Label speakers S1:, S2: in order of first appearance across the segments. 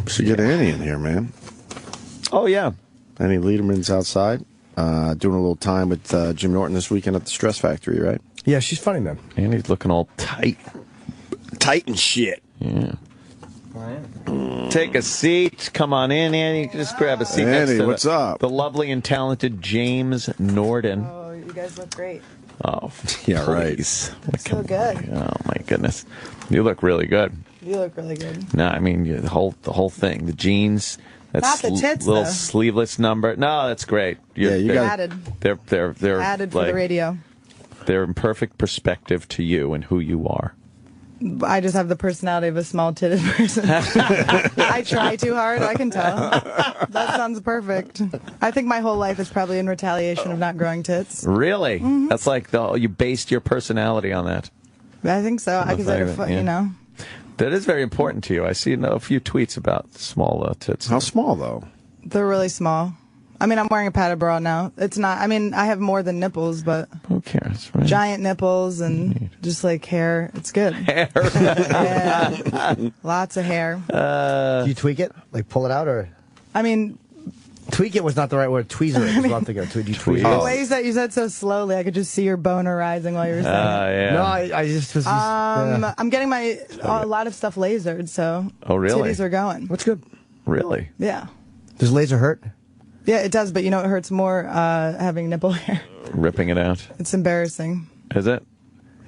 S1: So get Annie in here, man.
S2: Oh, yeah.
S1: Annie Lederman's outside, doing a little time with Jim Norton this weekend at the Stress Factory, right?
S3: Yeah, she's funny, man.
S2: Annie's looking all tight.
S1: Tight and shit.
S2: Yeah. Take a seat. Come on in, Annie. Just grab a seat next
S1: Annie,
S2: to
S1: what's up?
S2: The lovely and talented James Norton.
S4: Oh, you guys look great.
S2: Oh,
S1: yeah,
S2: please.
S4: Right. So good.
S2: Oh my goodness, you look really good.
S4: You look really good.
S2: No, I mean the whole thing, the jeans.
S4: Not the tits,
S2: little
S4: though.
S2: sleeveless number. No, that's great.
S1: You got
S4: added.
S2: They're
S4: Added for
S2: like,
S4: the radio.
S2: They're in perfect perspective to you and who you are.
S4: I just have the personality of a small-titted person. I try too hard, I can tell. That sounds perfect. I think my whole life is probably in retaliation of not growing tits.
S2: Really? That's like you based your personality on that.
S4: I think so. I consider, you know.
S2: That is very important to you. I see a few tweets about small tits.
S1: How small, though?
S4: They're really small. I mean, I'm wearing a padded bra now. It's not, I mean, I have more than nipples, but...
S2: Who cares, right?
S4: Giant nipples and just like hair. It's good.
S2: Hair.
S4: Yeah. Lots of hair.
S3: Do you tweak it? Like pull it out or?
S4: I mean...
S3: Tweak it was not the right word. Tweezer it is what I'm thinking of. Do you tweak
S4: The
S3: it?
S4: ways that you said so slowly, I could just see your boner rising while you were saying it.
S2: Yeah.
S3: No, I just was... yeah.
S4: I'm getting a lot of stuff lasered, so...
S2: Oh, really?
S4: Titties are going.
S3: What's good?
S2: Really?
S4: Yeah.
S3: Does laser hurt?
S4: Yeah, it does, but you know it hurts more having nipple hair.
S2: Ripping it out.
S4: It's embarrassing.
S2: Is it?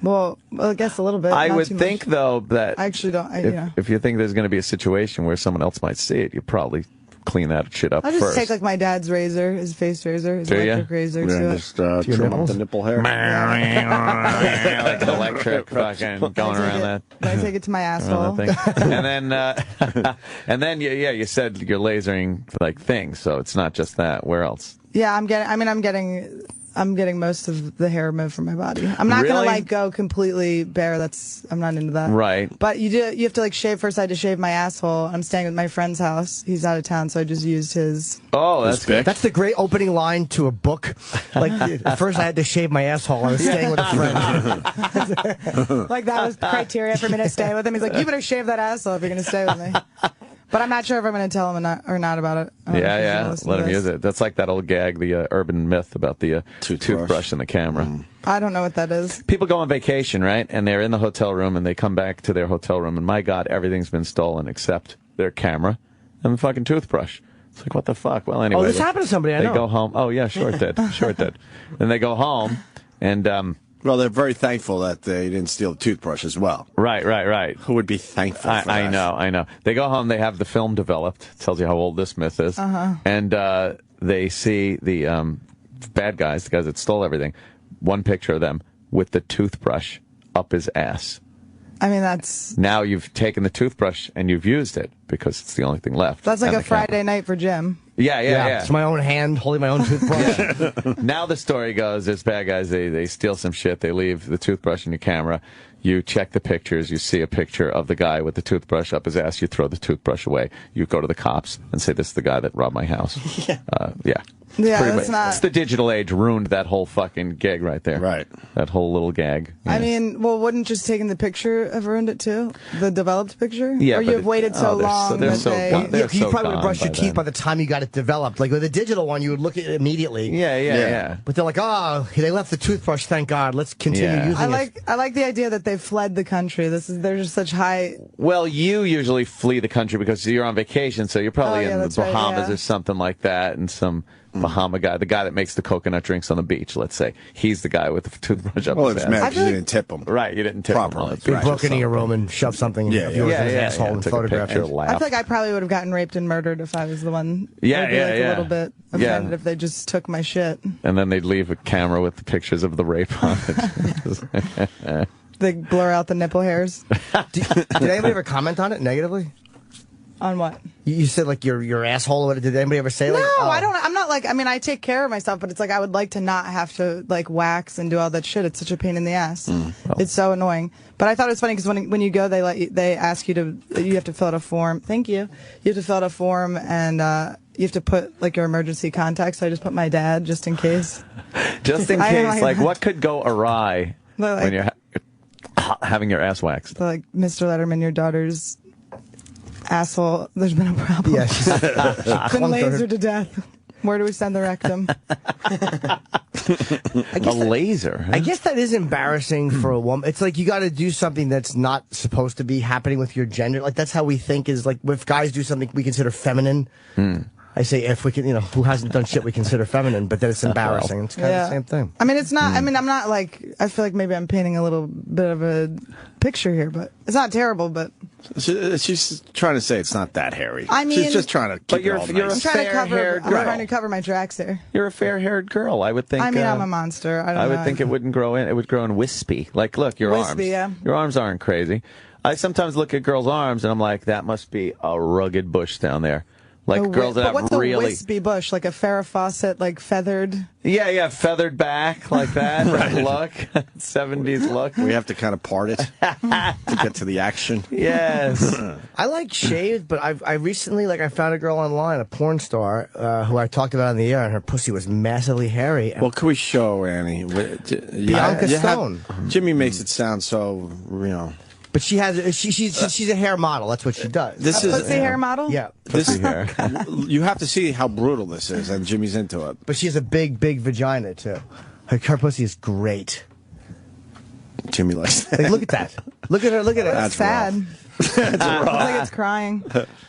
S4: Well, I guess a little bit.
S2: I
S4: not
S2: would
S4: too
S2: think,
S4: much.
S2: though, that
S4: I actually don't. You know.
S2: if you think there's going to be a situation where someone else might see it, you probably clean that shit up
S4: I just
S2: first.
S4: take like my dad's razor, his face razor, his
S2: Do ya?
S4: electric razor.
S1: Yeah,
S4: to
S1: just trim up
S3: nipples?
S1: the nipple hair.
S2: like electric fucking going around that.
S4: I take it to my asshole.
S2: thing. And then you said you're lasering like things, so it's not just that. Where else?
S4: Yeah, I'm getting most of the hair removed from my body. I'm not gonna
S2: Really?
S4: like go completely bare. I'm not into that.
S2: Right.
S4: But you have to like shave first. I had to shave my asshole. I'm staying with my friend's house. He's out of town, so I just used his.
S2: Oh, that's good.
S3: That's the great opening line to a book. Like, at first I had to shave my asshole. I was staying with a friend.
S4: Like that was criteria for me to stay with him. He's like, you better shave that asshole if you're gonna stay with me. But I'm not sure if I'm going to tell him or not about it. I don't know if he's gonna listen
S2: Let
S4: to
S2: him
S4: this.
S2: use it. That's like that old gag, the urban myth about the toothbrush and the camera.
S4: I don't know what that is.
S2: People go on vacation, right? And they're in the hotel room, and they come back to their hotel room, and my God, everything's been stolen except their camera and the fucking toothbrush. It's like, what the fuck? Well, anyway.
S3: Oh, this happened to somebody I know.
S2: They go home. Oh, yeah, sure it did. Sure it did. Then they go home, and...
S1: Well, they're very thankful that they didn't steal the toothbrush as well.
S2: Right.
S1: Who would be thankful for that?
S2: I know. They go home, they have the film developed. It tells you how old this myth is. And they see the bad guys, the guys that stole everything, one picture of them with the toothbrush up his ass.
S4: I mean, that's
S2: Now you've taken the toothbrush and you've used it because it's the only thing left.
S4: like
S2: And
S4: a
S2: the
S4: Friday
S2: camera.
S4: night for Jim.
S2: Yeah.
S3: It's my own hand holding my own toothbrush.
S2: Now the story goes, there's bad guys, they steal some shit, they leave the toothbrush in your camera, you check the pictures, you see a picture of the guy with the toothbrush up his ass, you throw the toothbrush away, you go to the cops and say, this is the guy that robbed my house. Yeah.
S4: Yeah,
S2: Pretty
S4: that's
S2: much.
S4: not.
S2: It's the digital age ruined that whole fucking gag right there.
S1: Right.
S2: That whole little gag.
S4: I
S2: Yeah.
S4: mean, well, wouldn't just taking the picture have ruined it too? The developed picture?
S2: Yeah,
S4: Or
S2: but
S4: you have waited so
S2: they're
S4: long
S2: they're
S4: that
S2: so
S4: they...
S2: gone. They're
S3: You
S2: so
S3: probably would have
S2: gone
S3: brushed your
S2: by
S3: teeth
S2: then.
S3: by the time you got it developed. Like with a digital one, you would look at it immediately.
S2: Yeah.
S3: But they're like, oh, they left the toothbrush, thank God. Let's continue
S2: Yeah.
S3: using it.
S4: I like the idea that they fled the country. They're just such high...
S2: Well, you usually flee the country because you're on vacation, so you're probably
S4: Oh, yeah,
S2: in the
S4: that's right,
S2: Bahamas
S4: yeah.
S2: or something like that, and some Bahama guy, the guy that makes the coconut drinks on the beach, let's say, he's the guy with the toothbrush up
S1: Well,
S2: his
S1: it's
S2: ass.
S1: mad
S4: I
S1: because
S4: feel
S1: you
S4: like-
S1: didn't tip them.
S2: Right, you didn't tip
S1: Properly.
S2: him. That's
S3: You
S2: right.
S3: broke into your room and shoved something
S1: Yeah,
S3: of yours
S2: Yeah,
S3: in his
S2: yeah,
S3: asshole
S2: yeah.
S3: and
S2: Took a
S3: photographed
S2: picture,
S3: it.
S2: laugh.
S4: I feel like I probably would have gotten raped and murdered if I was the one.
S2: Yeah,
S4: I'd be
S2: yeah,
S4: like
S2: yeah.
S4: a little bit
S2: Yeah.
S4: offended if they just took my shit.
S2: And then they'd leave a camera with the pictures of the rape on it.
S4: They blur out the nipple hairs.
S3: Did anybody ever comment on it negatively?
S4: On what?
S3: You said like your asshole. What did anybody ever say?
S4: No,
S3: like, oh.
S4: I don't. I'm not like. I mean, I take care of myself, but it's like I would like to not have to like wax and do all that shit. It's such a pain in the ass. It's so annoying. But I thought it was funny because when you go, they ask you you have to fill out a form. Thank you. You have to fill out a form and you have to put like your emergency contact. So I just put my dad just in case.
S2: Just in
S4: I
S2: case,
S4: like
S2: like
S4: that.
S2: what could go awry
S4: Like-
S2: when you're having your ass waxed?
S4: So, like, Mr. Lederman, your daughter's asshole. There's been a problem.
S3: Yeah, she's
S4: been
S3: clunked her.
S4: lasered to death. Where do we send the rectum?
S2: A laser. Huh?
S3: I guess that is embarrassing for a woman. It's like you got to do something that's not supposed to be happening with your gender. Like that's how we think is like if guys do something we consider feminine. I say if we can, who hasn't done shit we consider feminine, but then it's embarrassing. It's kind of the same thing.
S4: I mean, it's not. I mean, I'm not like. I feel like maybe I'm painting a little bit of a picture here, but it's not terrible. But
S1: She's trying to say it's not that hairy.
S4: I mean,
S1: she's just trying to keep it all
S2: you're
S1: nice.
S2: a
S4: I'm trying to cover.
S2: fair-haired
S4: I'm
S2: girl.
S4: trying to cover my tracks here.
S2: You're a fair-haired girl. I would think.
S4: I mean, I'm a monster. I don't know.
S2: would think it wouldn't grow in. It would grow in wispy. Like, look, your arms.
S4: Wispy, yeah.
S2: Your arms aren't crazy. I sometimes look at girls' arms and I'm like, that must be a rugged bush down there. Like girls that
S4: but
S2: have
S4: what's
S2: really.
S4: a wispy bush? Like a Farrah Fawcett, like feathered.
S2: Yeah, feathered back like that. That look, 70s look.
S1: We have to kind of part it to get to the action.
S2: Yes.
S3: I like shaved, but I recently I found a girl online, a porn star, who I talked about on the air, and her pussy was massively hairy.
S1: Well, could we show Annie?
S3: Bianca Stone.
S1: Jimmy makes it sound so,
S3: But she has she's a hair model. That's what she does.
S1: This is
S4: Pussy hair model?
S3: Yeah.
S1: this you have to see how brutal this is, and Jimmy's into it.
S3: But she has a big vagina too. Her pussy is great.
S1: Jimmy likes that.
S3: Like, look at that. Look at her. Look at it.
S4: That's sad. It's like it's crying.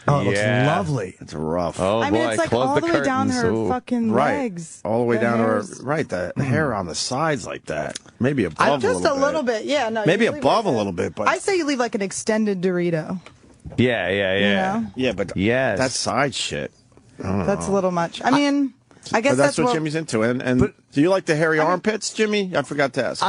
S3: Oh, it looks
S2: Yeah.
S3: lovely.
S1: It's rough.
S2: Oh,
S4: I mean,
S2: boy,
S4: it's like
S2: close
S4: all the way down
S2: curtains.
S4: her
S2: Ooh.
S4: fucking
S1: Right,
S4: legs.
S1: all the way
S4: The
S1: down to her.
S4: hairs.
S1: Right, the hair on the sides like that. Maybe above
S4: Just a little bit. Yeah, no.
S1: Maybe
S4: you leave
S1: above
S4: like
S1: a little bit, but
S4: I say you leave like an extended Dorito.
S2: Yeah.
S4: You know?
S1: yeah, but
S2: Yes.
S1: that side shit.
S4: That's a little much. I mean, I guess
S1: But that's what
S4: what
S1: Jimmy's into. And do you like the hairy armpits, Jimmy? I forgot to ask.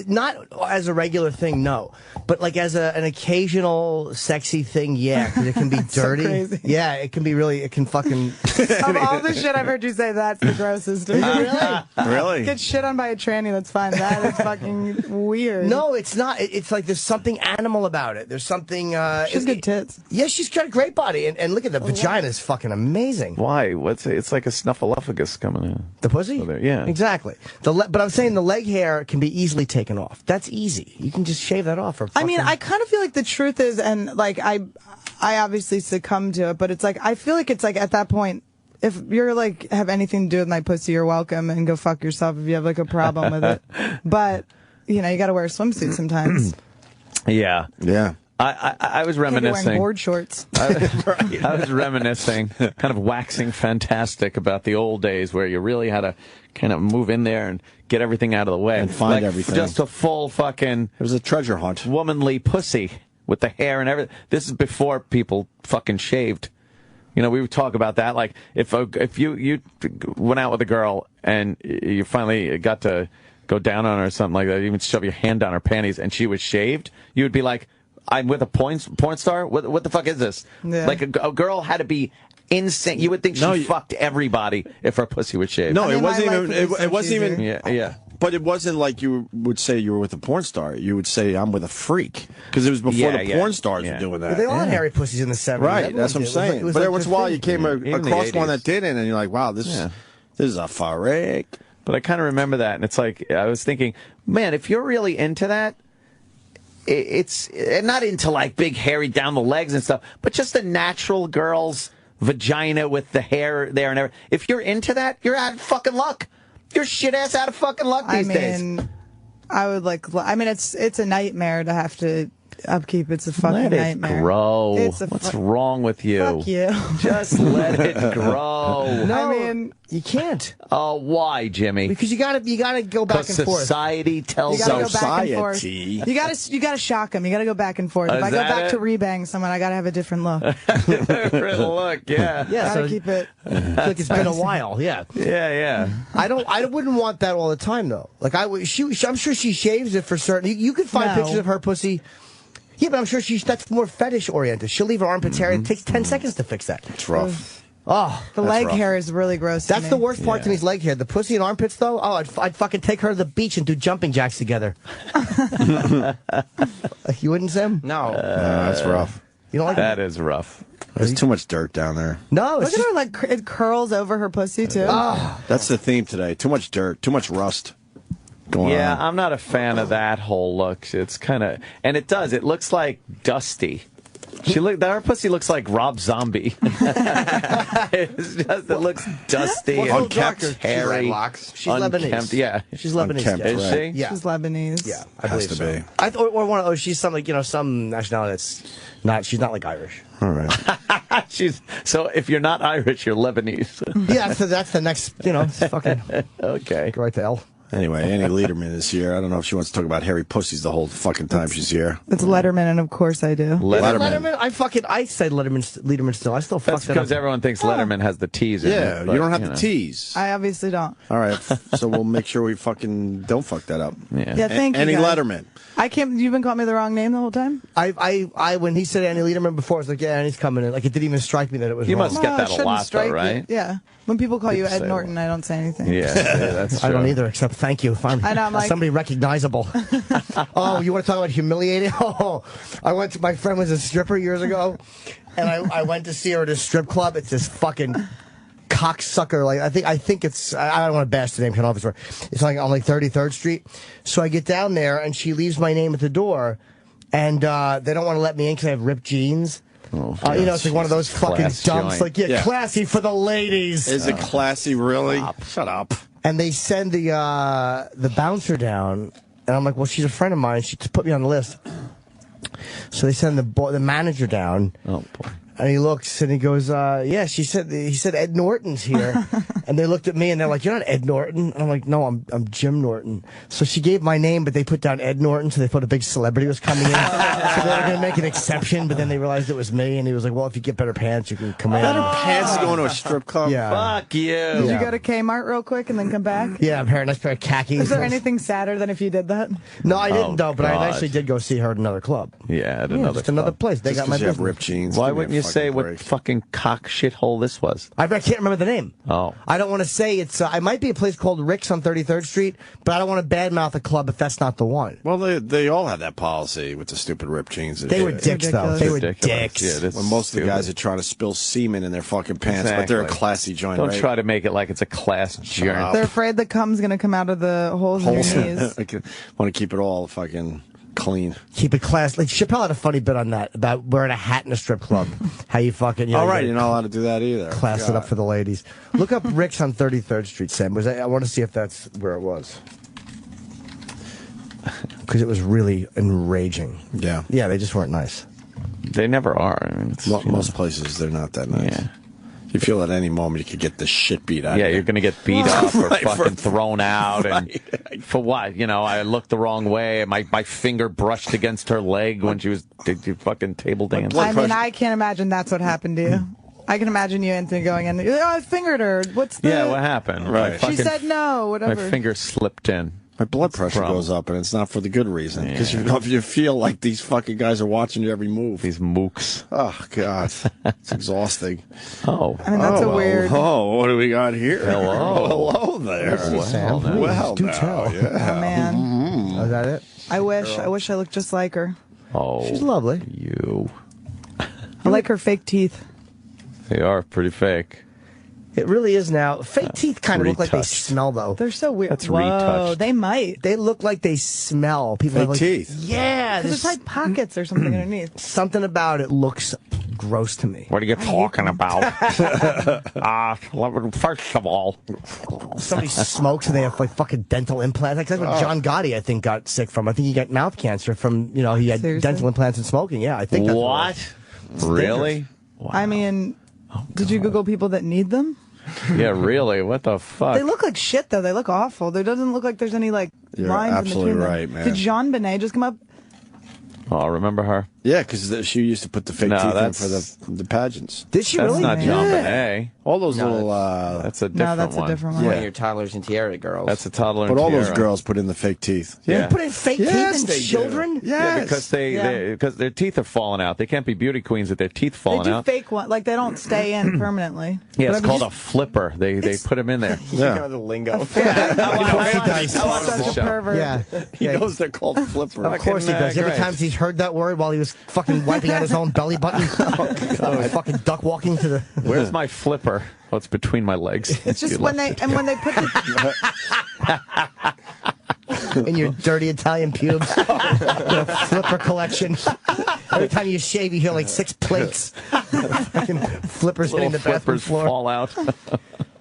S3: Not as a regular thing, no, but like as an occasional sexy thing, yeah, because it can be dirty.
S4: crazy.
S3: Yeah, it can be really. It can fucking.
S4: Of all the shit I've heard you say, that's the grossest.
S1: Really?
S4: Get shit on by a tranny, that's fine. That is fucking weird.
S3: No, it's not. It's like there's something animal about it. There's something.
S4: She's good tits.
S3: Yeah, she's got a great body, and look at the vagina is fucking amazing.
S2: Why? It's like a snuffleupagus coming in.
S3: The pussy?
S2: Oh, there- yeah.
S3: Exactly. But I'm saying the leg hair can be easily taken off. That's easy. You can just shave that off.
S4: I mean, I kind of feel like the truth is, and like I obviously succumb to it, but it's like I feel like it's like at that point, if you're like have anything to do with my pussy, you're welcome, and go fuck yourself if you have like a problem with it. But you got to wear a swimsuit sometimes.
S2: Yeah.
S1: Yeah.
S2: I was
S4: Can't be wearing
S2: reminiscing.
S4: board shorts.
S2: I was reminiscing, kind of waxing fantastic about the old days where you really had to kind of move in there and get everything out of the way.
S1: And find everything.
S2: Just a full fucking
S1: It was a treasure hunt.
S2: womanly pussy with the hair and everything. This is before people fucking shaved. We would talk about that. Like, if you went out with a girl and you finally got to go down on her or something like that, even shove your hand down her panties and she was shaved, you would be like, I'm with a porn star? What the fuck is this?
S4: Yeah.
S2: Like, a girl had to be insane. You would think she fucked everybody if her pussy was shaved.
S1: No,
S4: I mean,
S1: it wasn't
S4: my life
S1: even.
S4: would be so
S1: It wasn't
S4: much
S1: even.
S2: Yeah.
S1: But it wasn't like you would say you were with a porn star. You would say I'm with a freak because it was before
S2: Yeah,
S1: the
S2: yeah.
S1: porn stars
S2: Yeah.
S1: were doing that.
S3: But they all had hairy pussies in the 70s.
S1: Right,
S3: Everyone
S1: that's what I'm
S3: did.
S1: saying.
S3: It was
S1: But
S3: like
S1: every once in a while, you came
S2: Even the
S1: across one
S2: 80s.
S1: that didn't, and you're like, "Wow, this is a freak."
S2: But I kind of remember that, and it's like, I was thinking, man, if you're really into that, it's not into like big hairy down the legs and stuff, but just a natural girl's vagina with the hair there and everything. If you're into that, you're out of fucking luck. You're shit ass out of fucking luck these days.
S4: I would like. I mean, it's a nightmare to have to upkeep. It's a fucking
S2: Let it
S4: nightmare.
S2: grow.
S4: It's a
S2: What's wrong with you?
S4: Fuck you.
S2: Just let it grow.
S3: No,
S4: I mean,
S3: you can't.
S2: Oh, why, Jimmy?
S3: Because you gotta go back
S2: Because
S3: and forth.
S2: society tells
S4: you gotta
S2: us.
S4: go back and forth.
S1: Society.
S4: You gotta shock them. You gotta go back and forth.
S2: Is
S4: If I go
S2: that
S4: back
S2: it?
S4: to rebang someone, I gotta have a different look.
S2: Look, yeah.
S3: Yeah,
S4: Gotta
S3: so
S4: keep it.
S3: like it's been a while. Yeah.
S2: Yeah.
S3: I wouldn't want that all the time though. Like I'm sure she shaves it for certain. You could find
S4: No.
S3: pictures of her pussy. Yeah, but I'm sure that's more fetish oriented. She'll leave her armpits hair. It takes 10 seconds to fix that.
S1: It's rough.
S3: Oh,
S4: The leg
S1: rough.
S4: hair is really gross.
S3: that's
S4: to
S3: the
S4: me.
S3: worst part to me is leg hair. The pussy and armpits though. Oh, I'd fucking take her to the beach and do jumping jacks together. You wouldn't, Sam?
S5: No.
S1: That's rough.
S3: You don't like
S2: That is rough.
S1: There's too much dirt down there.
S3: No,
S4: Look
S3: it's
S4: at
S3: just,
S4: her, like it curls over her pussy too.
S1: That's the theme today. Too much dirt. Too much rust. Going
S2: Yeah,
S1: on.
S2: I'm not a fan of that whole look. It's kind of, and it looks like dusty. Her pussy looks like Rob Zombie. It looks dusty,
S1: Unkempt,
S2: hairy,
S3: She's Lebanese.
S2: Yeah,
S3: She's Lebanese.
S1: Unkempt,
S3: Yeah.
S2: is she?
S3: Yeah.
S4: She's Lebanese.
S3: Yeah, I
S1: Has
S3: believe
S1: to
S3: so.
S1: be.
S3: Or one of those. She's some some nationality that's not. She's not like Irish.
S1: All right.
S2: So if you're not Irish, you're Lebanese.
S3: Yeah, so that's the next. It's fucking
S2: Okay.
S3: go right to L.
S1: Anyway, Annie Lederman is here. I don't know if she wants to talk about hairy pussies the whole fucking time she's here.
S4: It's Letterman, and of course I do.
S1: Letterman.
S3: I said Letterman still. I still fuck
S2: That's
S3: that
S2: because
S3: up.
S2: everyone thinks Letterman has the T's in
S1: Yeah,
S2: it.
S1: you don't have the T's.
S4: I obviously don't.
S1: All right, so we'll make sure we fucking don't fuck that up.
S4: Yeah, thank you.
S1: Annie
S4: guys.
S1: Lederman.
S4: I can't. You've been calling me the wrong name the whole time.
S3: I when he said Annie Lederman before, I was like, yeah, Annie's coming in. Like it didn't even strike me that it was.
S2: You
S3: wrong.
S2: must get that
S4: it
S2: a
S4: shouldn't
S2: lot, though,
S4: strike you.
S2: right?
S4: Yeah. When people call you
S2: People
S4: Ed
S2: say
S4: Norton, I don't say anything.
S2: Yeah, that's true.
S3: I don't either, except thank you. Finally,
S4: I know, I'm like-
S3: somebody recognizable. Oh, you want to talk about humiliating? Oh, my friend was a stripper years ago, and I went to see her at a strip club. It's this fucking cocksucker. Like I think it's. I don't want to bash the name. Because obviously it's like on 33rd Street. So I get down there, and she leaves my name at the door, and they don't want to let me in because I have ripped jeans.
S2: Oh,
S3: It's like one of those fucking
S2: Class
S3: dumps.
S2: joint.
S3: Like, yeah, classy for the ladies.
S1: Is it classy, really? Shut up.
S3: And they send the bouncer down, and I'm like, well, she's a friend of mine. She put me on the list. So they send the manager down.
S2: Oh boy.
S3: And he looks and he goes, yeah, he said Ed Norton's here. And they looked at me and they're like, you're not Ed Norton. And I'm like, no, I'm Jim Norton. So she gave my name, but they put down Ed Norton, so they thought a big celebrity was coming in. So they were going to make an exception, but then they realized it was me. And he was like, well, if you get better pants, you can come in.
S1: Better pants going to a strip club?
S3: Yeah.
S2: Fuck you.
S4: Did you go to Kmart real quick and then come back?
S3: Yeah, a nice pair of khakis.
S4: Is there anything sadder than if you did that?
S3: No, I didn't, though, but
S2: God.
S3: I actually did go see her at another club.
S2: Yeah, at
S3: Yeah,
S2: another
S3: just another
S2: club.
S3: place. They
S1: Just
S3: got my
S1: 'cause you have
S3: business.
S1: ripped jeans.
S2: Why
S1: Give me
S2: wouldn't
S1: a
S2: you say
S1: fucking
S2: what
S1: break.
S2: fucking cock shithole this was?
S3: I can't remember the name.
S2: Oh.
S3: I don't want to say it's. I might be a place called Rick's on 33rd Street, but I don't want to badmouth a club if that's not the one.
S1: Well, they all have that policy with the stupid ripped jeans.
S3: They were dicks, though.
S4: ridiculous.
S3: They were
S2: Ridiculous.
S3: dicks.
S2: Yeah, this
S1: When most of the
S2: stupid.
S1: guys are trying to spill semen in their fucking pants, but they're a
S2: Exactly.
S1: classy joint,
S2: Don't
S1: right?
S2: try to make it like it's a class journey.
S4: They're afraid the cum's going to come out of the holes in your knees.
S1: Want to keep it all fucking clean.
S3: Keep it class. Like Chappelle had a funny bit on that about wearing a hat in a strip club. How you fucking.
S1: All right,
S3: you
S1: you're not allowed to do that either.
S3: class it up for the ladies. Look up Rick's on 33rd Street, Sam. I want to see if that's where it was. Because it was really enraging.
S1: Yeah.
S3: Yeah, they just weren't nice.
S2: They never are. I mean, it's,
S1: Most places, they're not that nice.
S2: Yeah.
S1: You feel at any moment you could get the shit beat out
S2: Yeah,
S1: of you.
S2: you're going to get beat up or
S1: Right,
S2: fucking
S1: for-
S2: thrown out.
S1: Right.
S2: And for what? I looked the wrong way. My finger brushed against her leg when she was fucking table dancing.
S1: blood
S4: I mean,
S1: pressure-
S4: I can't imagine that's what happened to you. I can imagine you, Anthony, going in. Oh, I fingered her. What's the?
S2: Yeah, what happened?
S1: Right.
S2: My
S4: She
S2: fucking-
S4: said no. Whatever.
S2: My finger slipped in.
S1: My blood pressure
S2: problem.
S1: goes up, and it's not for the good reason. Because
S2: Yeah.
S1: you feel like these fucking guys are watching your every move.
S2: These mooks.
S1: Oh, God. It's exhausting.
S2: Oh.
S4: I mean, that's a weird.
S1: Oh, what do we got here?
S2: Hello.
S1: Hello there.
S3: Sam, please,
S1: Well,
S3: do
S1: now,
S3: tell.
S1: yeah.
S4: Oh man,
S3: Oh, is that it?
S4: I wish I looked just like her.
S2: Oh.
S3: She's lovely.
S2: You.
S4: I like her fake teeth.
S2: They are pretty fake.
S3: It really is now. Fake teeth kind of look like they
S2: retouched.
S3: smell, though.
S4: They're so weird.
S2: That's
S4: Whoa,
S2: retouched.
S4: they might.
S3: They look like they smell. People
S1: Fake
S3: have like,
S1: teeth.
S3: Yeah,
S4: Because
S3: there's
S4: it's like pockets or something underneath.
S3: something about it looks gross to me.
S2: What are you talking about? First of all,
S3: Somebody smokes and they have like fucking dental implants. Like that's what John Gotti, I think, got sick from. I think he got mouth cancer from, he had
S4: Seriously?
S3: dental implants and smoking. Yeah, I think that's
S2: what?
S3: It's
S2: Really?
S4: I mean, did you Google people that need them?
S2: Yeah, really? What the fuck?
S4: They look like shit, though. They look awful. There doesn't look like there's any lines
S1: You're
S4: in
S1: absolutely
S4: between them.
S1: right, man.
S4: Did Jean Benet just come up?
S2: Oh, remember her?
S1: Yeah, because she used to put the fake
S2: No,
S1: teeth in
S2: that's-
S1: for the pageants.
S3: Did she
S2: That's
S3: really?
S2: not John
S3: Yeah.
S2: Benet.
S1: All those
S5: No,
S1: little...
S2: That's a different
S4: No, that's
S2: one.
S4: a different one.
S1: Yeah.
S5: One of your toddlers and tiara girls.
S2: That's a toddler.
S1: but
S2: and
S1: all those
S2: tiara.
S1: girls put in the fake teeth.
S3: They
S2: Yeah.
S3: put in fake
S1: Yes,
S3: teeth
S1: they
S3: in
S1: do.
S3: children?
S2: Yeah,
S1: Yes.
S2: because
S4: Yeah.
S2: because their teeth are falling out. They can't be beauty queens with their teeth
S4: They
S2: falling
S4: do
S2: out.
S4: fake one. Like, they don't stay in permanently.
S2: Yeah,
S3: But
S2: it's
S3: I mean,
S2: called a flipper. They put them in there.
S1: Yeah.
S5: the lingo.
S3: Of course he does.
S4: Such a pervert.
S3: Yeah.
S1: He
S3: Yeah.
S1: knows they're called flippers.
S3: Of course he
S2: Fucking,
S3: does. Every
S2: great.
S3: time he's heard that word while he was fucking wiping out his own belly button. Fucking duck walking to the...
S2: Where's my flipper? Oh, it's between my legs.
S4: It's just
S2: You
S4: when
S2: left
S4: they
S2: it.
S4: when they put the
S3: in your dirty Italian pubes. Your flipper collection. Every time you shave, you hear like 6 plates. Fucking flippers hitting the bathroom
S2: flippers
S3: floor.
S2: fall out.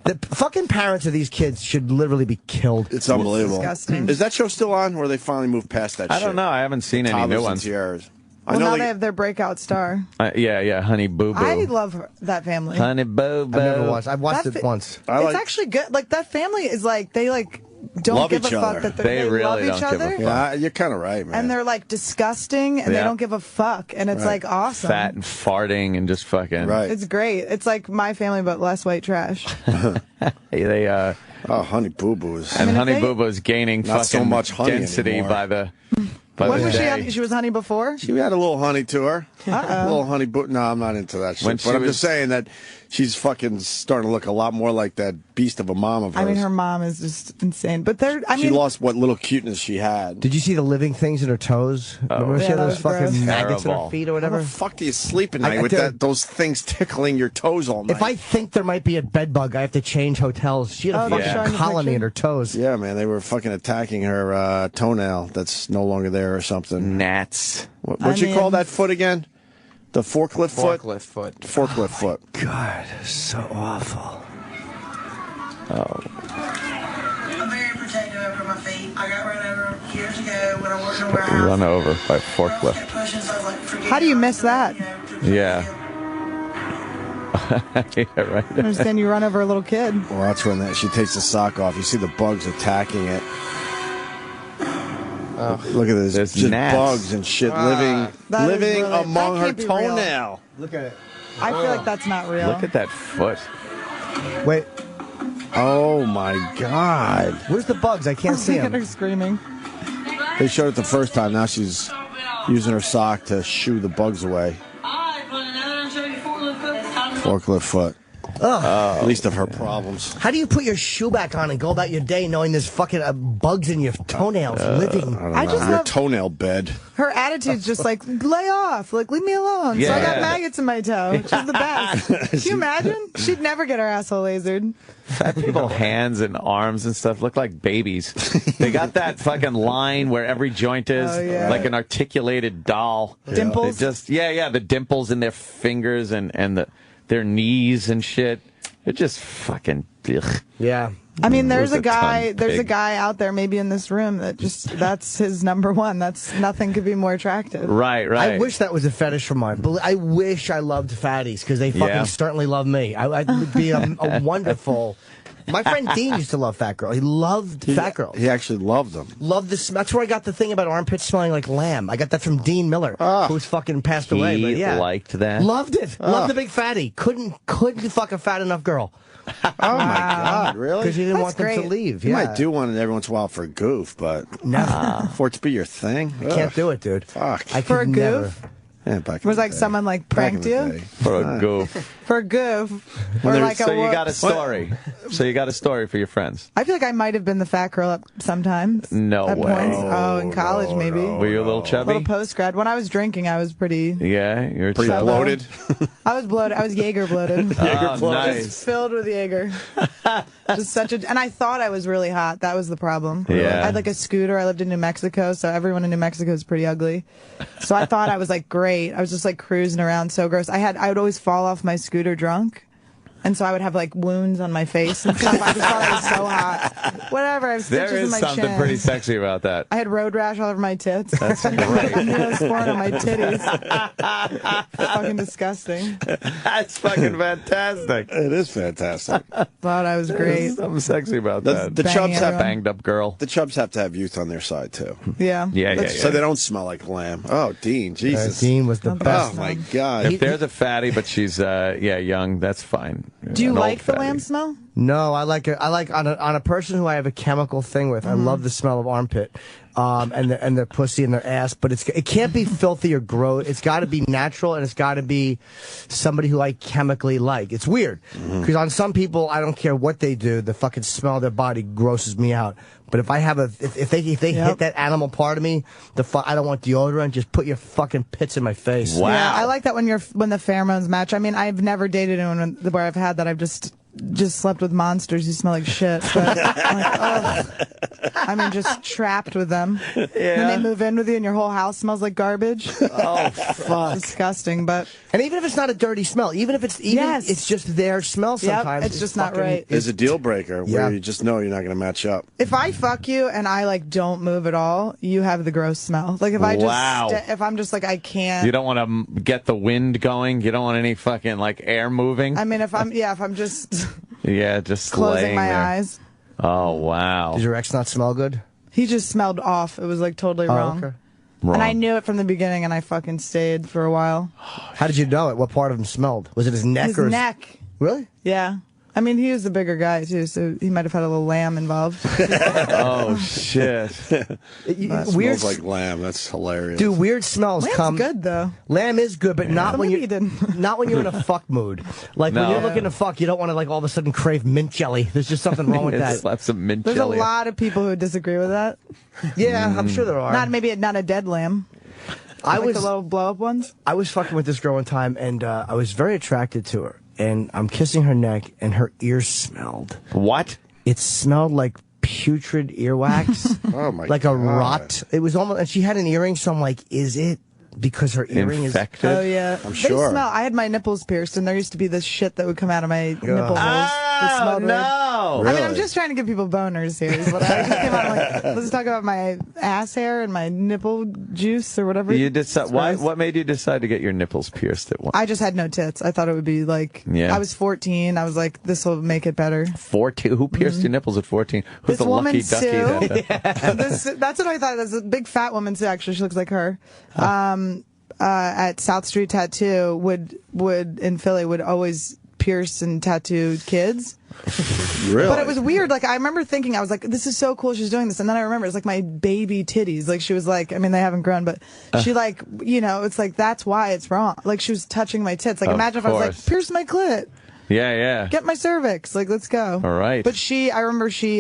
S3: The fucking parents of these kids should literally be killed.
S1: It's unbelievable.
S4: Disgusting.
S1: Is that show still on, or they finally moved past that
S2: I
S1: shit?
S2: don't know. I haven't seen any
S1: Toddlers
S2: new
S1: and
S2: ones.
S1: Tiaras.
S4: Well, now they have their breakout star.
S2: Yeah, Honey Boo Boo.
S4: I love that family.
S2: Honey Boo Boo.
S3: I've never watched. I've watched it once.
S4: It's actually good. Like that family is like they like don't
S1: Love
S4: give a
S1: each
S4: fuck
S1: other.
S4: that
S2: They
S4: they
S2: really
S4: love
S2: don't
S4: each
S2: give a
S4: other.
S2: fuck.
S1: Yeah, you're kind of right, man.
S4: And they're like disgusting, and they
S2: Yeah.
S4: don't give a fuck, and it's like awesome.
S2: Fat and farting and just fucking.
S1: right.
S4: It's great. It's like my family, but less white trash.
S2: They
S1: Oh, Honey Boo Boo is.
S2: and
S4: mean, if
S2: Honey
S4: they-
S2: Boo Boo is gaining
S1: Not so
S2: fucking
S1: much honey
S2: density
S1: anymore.
S2: by the
S4: When was she?
S2: day.
S4: Honey? She was honey before.
S1: She had a little honey to her. A little honey boo. No, I'm not into that shit.
S2: When
S1: But
S2: she
S1: I'm
S2: was-
S1: just saying that she's fucking starting to look a lot more like that beast of a mom of hers.
S4: I mean, her mom is just insane. But they're. I
S1: She
S4: mean,
S1: lost what little cuteness she had.
S3: Did you see the living things in her toes? Remember she
S4: Yeah,
S3: had
S4: that
S3: those
S4: was
S3: fucking
S4: gross.
S3: maggots in her
S2: Terrible.
S3: feet or
S1: How
S3: whatever?
S1: the fuck do you sleep at night
S3: I
S1: with
S3: did.
S1: those things tickling your toes all night?
S3: If I think there might be a bed bug, I have to change hotels. She had a
S4: Oh, they're
S3: fucking
S4: showing the
S3: colony
S4: picture?
S3: in her toes.
S1: Yeah, man, they were fucking attacking her toenail that's no longer there or something.
S2: gnats.
S1: What'd you call that foot again? The forklift foot?
S5: Forklift foot.
S1: Forklift foot.
S3: God, so awful.
S6: I'm very protective over my feet. I got run over years ago when I worked in a warehouse.
S2: Run over by
S6: Kept
S2: forklift.
S6: pushing, so I was like, forget
S4: How do you
S6: it.
S4: miss that?
S2: Yeah. Yeah, right.
S4: I understand you run over a little kid.
S1: Well, that's when she takes the sock off. You see the bugs attacking it. Look at this.
S2: There's
S1: Just
S2: gnats.
S1: bugs and shit
S4: That is
S1: living
S4: really-
S1: among
S4: that
S1: her
S4: can't be real.
S1: toenail.
S3: Look at it.
S4: I feel like that's not real.
S2: Look at that foot.
S3: Wait,
S1: Oh my God.
S3: where's the bugs? I can't see
S4: Look at her
S3: them.
S4: screaming.
S1: They showed it the first time. Now she's using her sock to shoo the bugs away. Forklift foot. Least of her problems.
S3: How do you put your shoe back on and go about your day knowing there's fucking bugs in your toenails living?
S4: I just
S1: Your
S4: love
S1: toenail bed.
S4: her attitude's just like lay off, like leave me alone. So I got
S2: Yeah.
S4: maggots in my toe. She's the best. Can you imagine? She'd never get her asshole lasered.
S2: Fat people hands and arms and stuff look like babies. They got that fucking line where every joint is
S4: Oh, yeah.
S2: like an articulated doll.
S4: Dimples?
S2: They just the dimples in their fingers and their knees and shit. They're just fucking ugh.
S3: Yeah.
S4: I mean, there's
S2: Where's
S4: a
S2: the
S4: guy.
S2: tongue
S4: There's a
S2: pig?
S4: guy out there, maybe in this room, that's his number one. That's nothing could be more attractive.
S2: Right.
S3: I wish that was a fetish for mine. I wish I loved fatties because they fucking
S2: Yeah.
S3: certainly love me. I would be a wonderful. My friend Dean used to love fat girls. He loved fat girls.
S1: He actually loved them.
S3: Loved this. That's where I got the thing about armpits smelling like lamb. I got that from Dean Miller, who's fucking passed away. But
S2: He
S3: yeah,
S2: liked that.
S3: loved it. Loved the big fatty. Couldn't fuck a fat enough girl
S1: Oh my God, really?
S3: because he didn't
S4: That's
S3: want them to
S4: great.
S3: leave.
S1: You
S3: Yeah,
S1: might do one every once in a while for a goof, but
S3: Never.
S1: for it to be your thing,
S3: Can't do it, dude.
S1: Fuck.
S3: I
S4: For
S3: could
S4: a
S3: never.
S4: goof?
S1: Yeah, back in
S4: Was
S1: the
S4: like
S1: day.
S4: someone like
S1: Back in
S4: pranked
S1: the
S4: you
S1: day.
S2: For a goof.
S4: for a goof, or like a
S2: So you got a
S4: whoops.
S2: story. So you got a story for your friends.
S4: I feel like I might have been the fat girl sometimes.
S2: No
S4: at
S2: way.
S4: Points. Oh, in college maybe.
S2: Were you a little chubby?
S4: Little post grad. When I was drinking, I was pretty.
S2: Yeah, you're
S1: Pretty
S2: chubby.
S1: bloated.
S4: I was bloated. I was Jaeger bloated.
S2: Oh,
S4: Just
S2: nice.
S4: filled with Jaeger. Just such a. And I thought I was really hot. That was the problem.
S2: Yeah.
S4: I had like a scooter. I lived in New Mexico, so everyone in New Mexico is pretty ugly. So I thought I was like great. I was just like cruising around, so gross. I would always fall off my scooter drunk. And so I would have like wounds on my face and stuff. I just thought I was so hot. Whatever. I have stitches
S2: There
S4: in
S2: is
S4: my
S2: something
S4: chin.
S2: pretty sexy about that.
S4: I had road rash all over my tits.
S2: That's great.
S4: Neosporin on my titties. Fucking disgusting.
S2: That's fucking fantastic.
S1: It is fantastic.
S4: Thought I was great.
S2: There's something sexy about
S1: The,
S2: that.
S1: the
S4: Banging
S1: chubs have
S4: everyone.
S2: Banged up girl.
S1: the chubs have to have youth on their side too,
S4: Yeah.
S2: Yeah.
S1: so they don't smell like lamb. Oh, Dean, Jesus.
S3: Dean was the
S4: Oh,
S3: best.
S1: Oh my God.
S2: If there's a fatty, but she's young, that's fine.
S4: Do you
S2: An
S4: like
S2: old
S4: the
S2: fatty.
S4: lamb smell?
S3: No, I like on a person who I have a chemical thing with. I love the smell of armpit, and their pussy and their ass. But it can't be filthy or gross. It's got to be natural, and it's got to be somebody who I chemically like. It's weird because on some people, I don't care what they do, the fucking smell of their body grosses me out. But if I have if they hit that animal part of me, I don't want deodorant. Just put your fucking pits in my face.
S2: Wow.
S4: Yeah, I like that when the pheromones match. I mean, I've never dated anyone where I've had that. I've just just slept with monsters who smell like shit. But I'm like, oh. I mean, just trapped with them. Yeah. Then they move in with you and your whole house smells like garbage.
S3: Oh, fuck.
S4: It's disgusting, but...
S3: And even if it's not a dirty smell, even if it's it's just their smell sometimes.
S4: Yep, it's just not right.
S1: There's a deal breaker where you just know you're not going to match up.
S4: If I fuck you and I, like, don't move at all, you have the gross smell. Like, if I just... if I'm just like, I can't...
S2: You don't want to get the wind going? You don't want any fucking, like, air moving?
S4: I mean, if I'm just...
S2: Yeah, just
S4: closing my
S2: there.
S4: eyes.
S2: Oh, wow.
S3: Does your ex not smell good?
S4: He just smelled off. It was like totally wrong.
S3: Okay.
S4: And I knew it from the beginning, and I fucking stayed for a while.
S3: How did you know it? What part of him smelled? Was it his neck
S4: His
S3: or
S4: neck.
S3: Really?
S4: Yeah. I mean, he was the bigger guy, too, so he might have had a little lamb involved.
S2: Oh, shit.
S1: That
S3: Weird.
S1: smells like lamb. That's hilarious.
S3: Dude, weird smells
S4: Lamb's
S3: come.
S4: good, though.
S3: Lamb is good, but not when
S4: Somebody
S3: you not when you're in a fuck mood. Like when you're looking to fuck, you don't want to like all of a sudden crave mint jelly. There's just something wrong with that.
S2: Slap some mint
S4: There's
S2: jelly.
S4: a lot of people who disagree with that.
S3: Yeah, I'm sure there are.
S4: Not a dead lamb.
S3: I
S4: Like
S3: was
S4: the little blow up ones.
S3: I was fucking with this girl one time, and I was very attracted to her. And I'm kissing her neck, and her ears smelled.
S2: What?
S3: It smelled like putrid earwax.
S1: Oh my
S3: like
S1: God.
S3: a rot. It was almost, and she had an earring, so I'm like, is it because her earring
S2: Infected?
S4: Oh, yeah.
S1: I'm sure.
S4: They smell. I had my nipples pierced, and there used to be this shit that would come out of my nipple holes. That smelled weird.
S2: no!
S4: I mean, I'm just trying to give people boners here. Is what I just came out like, let's talk about my ass hair and my nipple juice or whatever.
S2: You decide,
S4: It's gross.
S2: what made you decide to get your nipples pierced at one?
S4: I just had no tits. I thought it would be like,
S2: Yeah.
S4: I was 14. I was like, this will make it better.
S2: 14? Who pierced your nipples at 14? Who's
S4: This
S2: the
S4: woman,
S2: lucky ducky?
S4: Sue.
S2: That,
S4: That's what I thought. There's a big fat woman, Sue, actually. She looks like her. At South Street Tattoo would in Philly would always pierce and tattoo kids.
S1: Really?
S4: But it was weird. Like, I remember thinking, I was like, this is so cool she's doing this. And then I remember, it's like my baby titties. Like, she was like, I mean, they haven't grown, but she like, you know, it's like, that's why it's wrong. Like, she was touching my tits. Like,
S2: Of
S4: imagine if I was
S2: course.
S4: like, pierce my clit.
S2: yeah.
S4: Get my cervix. Like, let's go.
S2: All right.
S4: But I remember she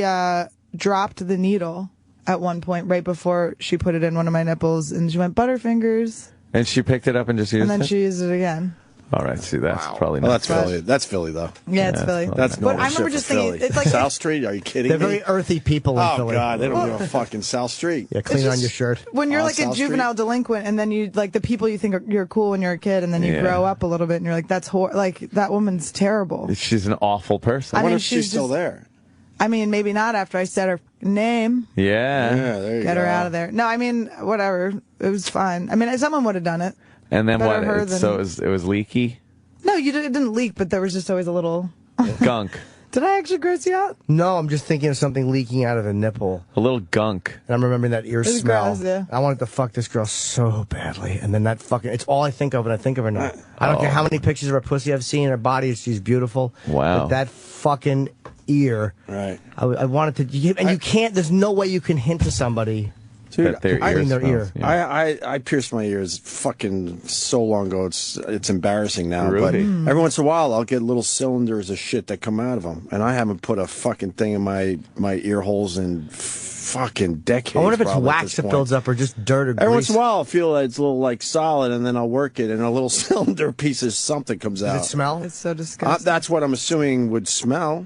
S4: dropped the needle at one point right before she put it in one of my nipples. And she went, Butterfingers.
S2: And she picked it up and just used
S4: And then
S2: it?
S4: she used it again.
S2: All right, see, that's probably
S1: Well,
S2: not.
S1: that's Philly. That's Philly, though.
S4: Yeah, it's Philly.
S1: That's
S4: But
S1: normal
S4: I remember
S1: shit
S4: just
S1: for
S4: thinking,
S1: Philly.
S4: it's like
S1: South Street? Are you kidding
S3: They're
S1: me?
S3: very earthy people in
S1: Oh,
S3: Philly.
S1: God. They don't give a fucking South Street.
S3: Yeah, clean on your shirt.
S4: when you're
S1: On
S4: like a
S1: South
S4: juvenile
S1: Street?
S4: delinquent, and then you like the people you think you're cool when you're a kid, and then you
S2: Yeah.
S4: grow up a little bit, and you're like, that's like that woman's terrible.
S2: She's an awful person.
S1: I wonder
S4: mean,
S1: if she's
S4: she's
S1: still
S4: just-
S1: there.
S4: I mean, maybe not after I said her name.
S2: Yeah.
S1: Yeah, there you
S4: Get
S1: go.
S4: her out of there. No, I mean, whatever. It was fine. I mean, someone would have done it.
S2: And then
S4: Better
S2: what?
S4: her than-
S2: So it was leaky?
S4: No, it didn't leak, but there was just always a little.
S2: Gunk.
S4: Did I actually gross you out?
S3: No, I'm just thinking of something leaking out of the nipple.
S2: A little gunk.
S3: And I'm remembering that ear
S4: was
S3: smell.
S4: gross, yeah.
S3: I wanted to fuck this girl so badly. And then that fucking, it's all I think of when I think of her now. I don't care how many pictures of her pussy I've seen, her body, she's beautiful.
S2: Wow.
S3: But that fucking ear.
S1: Right.
S3: I wanted to, and you can't, there's no way you can hint to somebody.
S1: Dude,
S2: That their
S3: I
S2: ear
S3: mean, their
S2: smells,
S3: ear.
S2: yeah.
S1: I pierced my ears fucking so long ago. It's embarrassing now.
S2: Rudy.
S1: But every once in a while, I'll get little cylinders of shit that come out of them, and I haven't put a fucking thing in my ear holes in fucking decades.
S3: I wonder if it's
S1: probably at
S3: wax
S1: this
S3: that
S1: point.
S3: builds up or just dirt or
S1: Every
S3: grease.
S1: once in a while, I'll feel like it's a little like solid, and then I'll work it, and a little cylinder piece of something comes out.
S3: Does it smell?
S4: It's so disgusting.
S1: That's what I'm assuming would smell.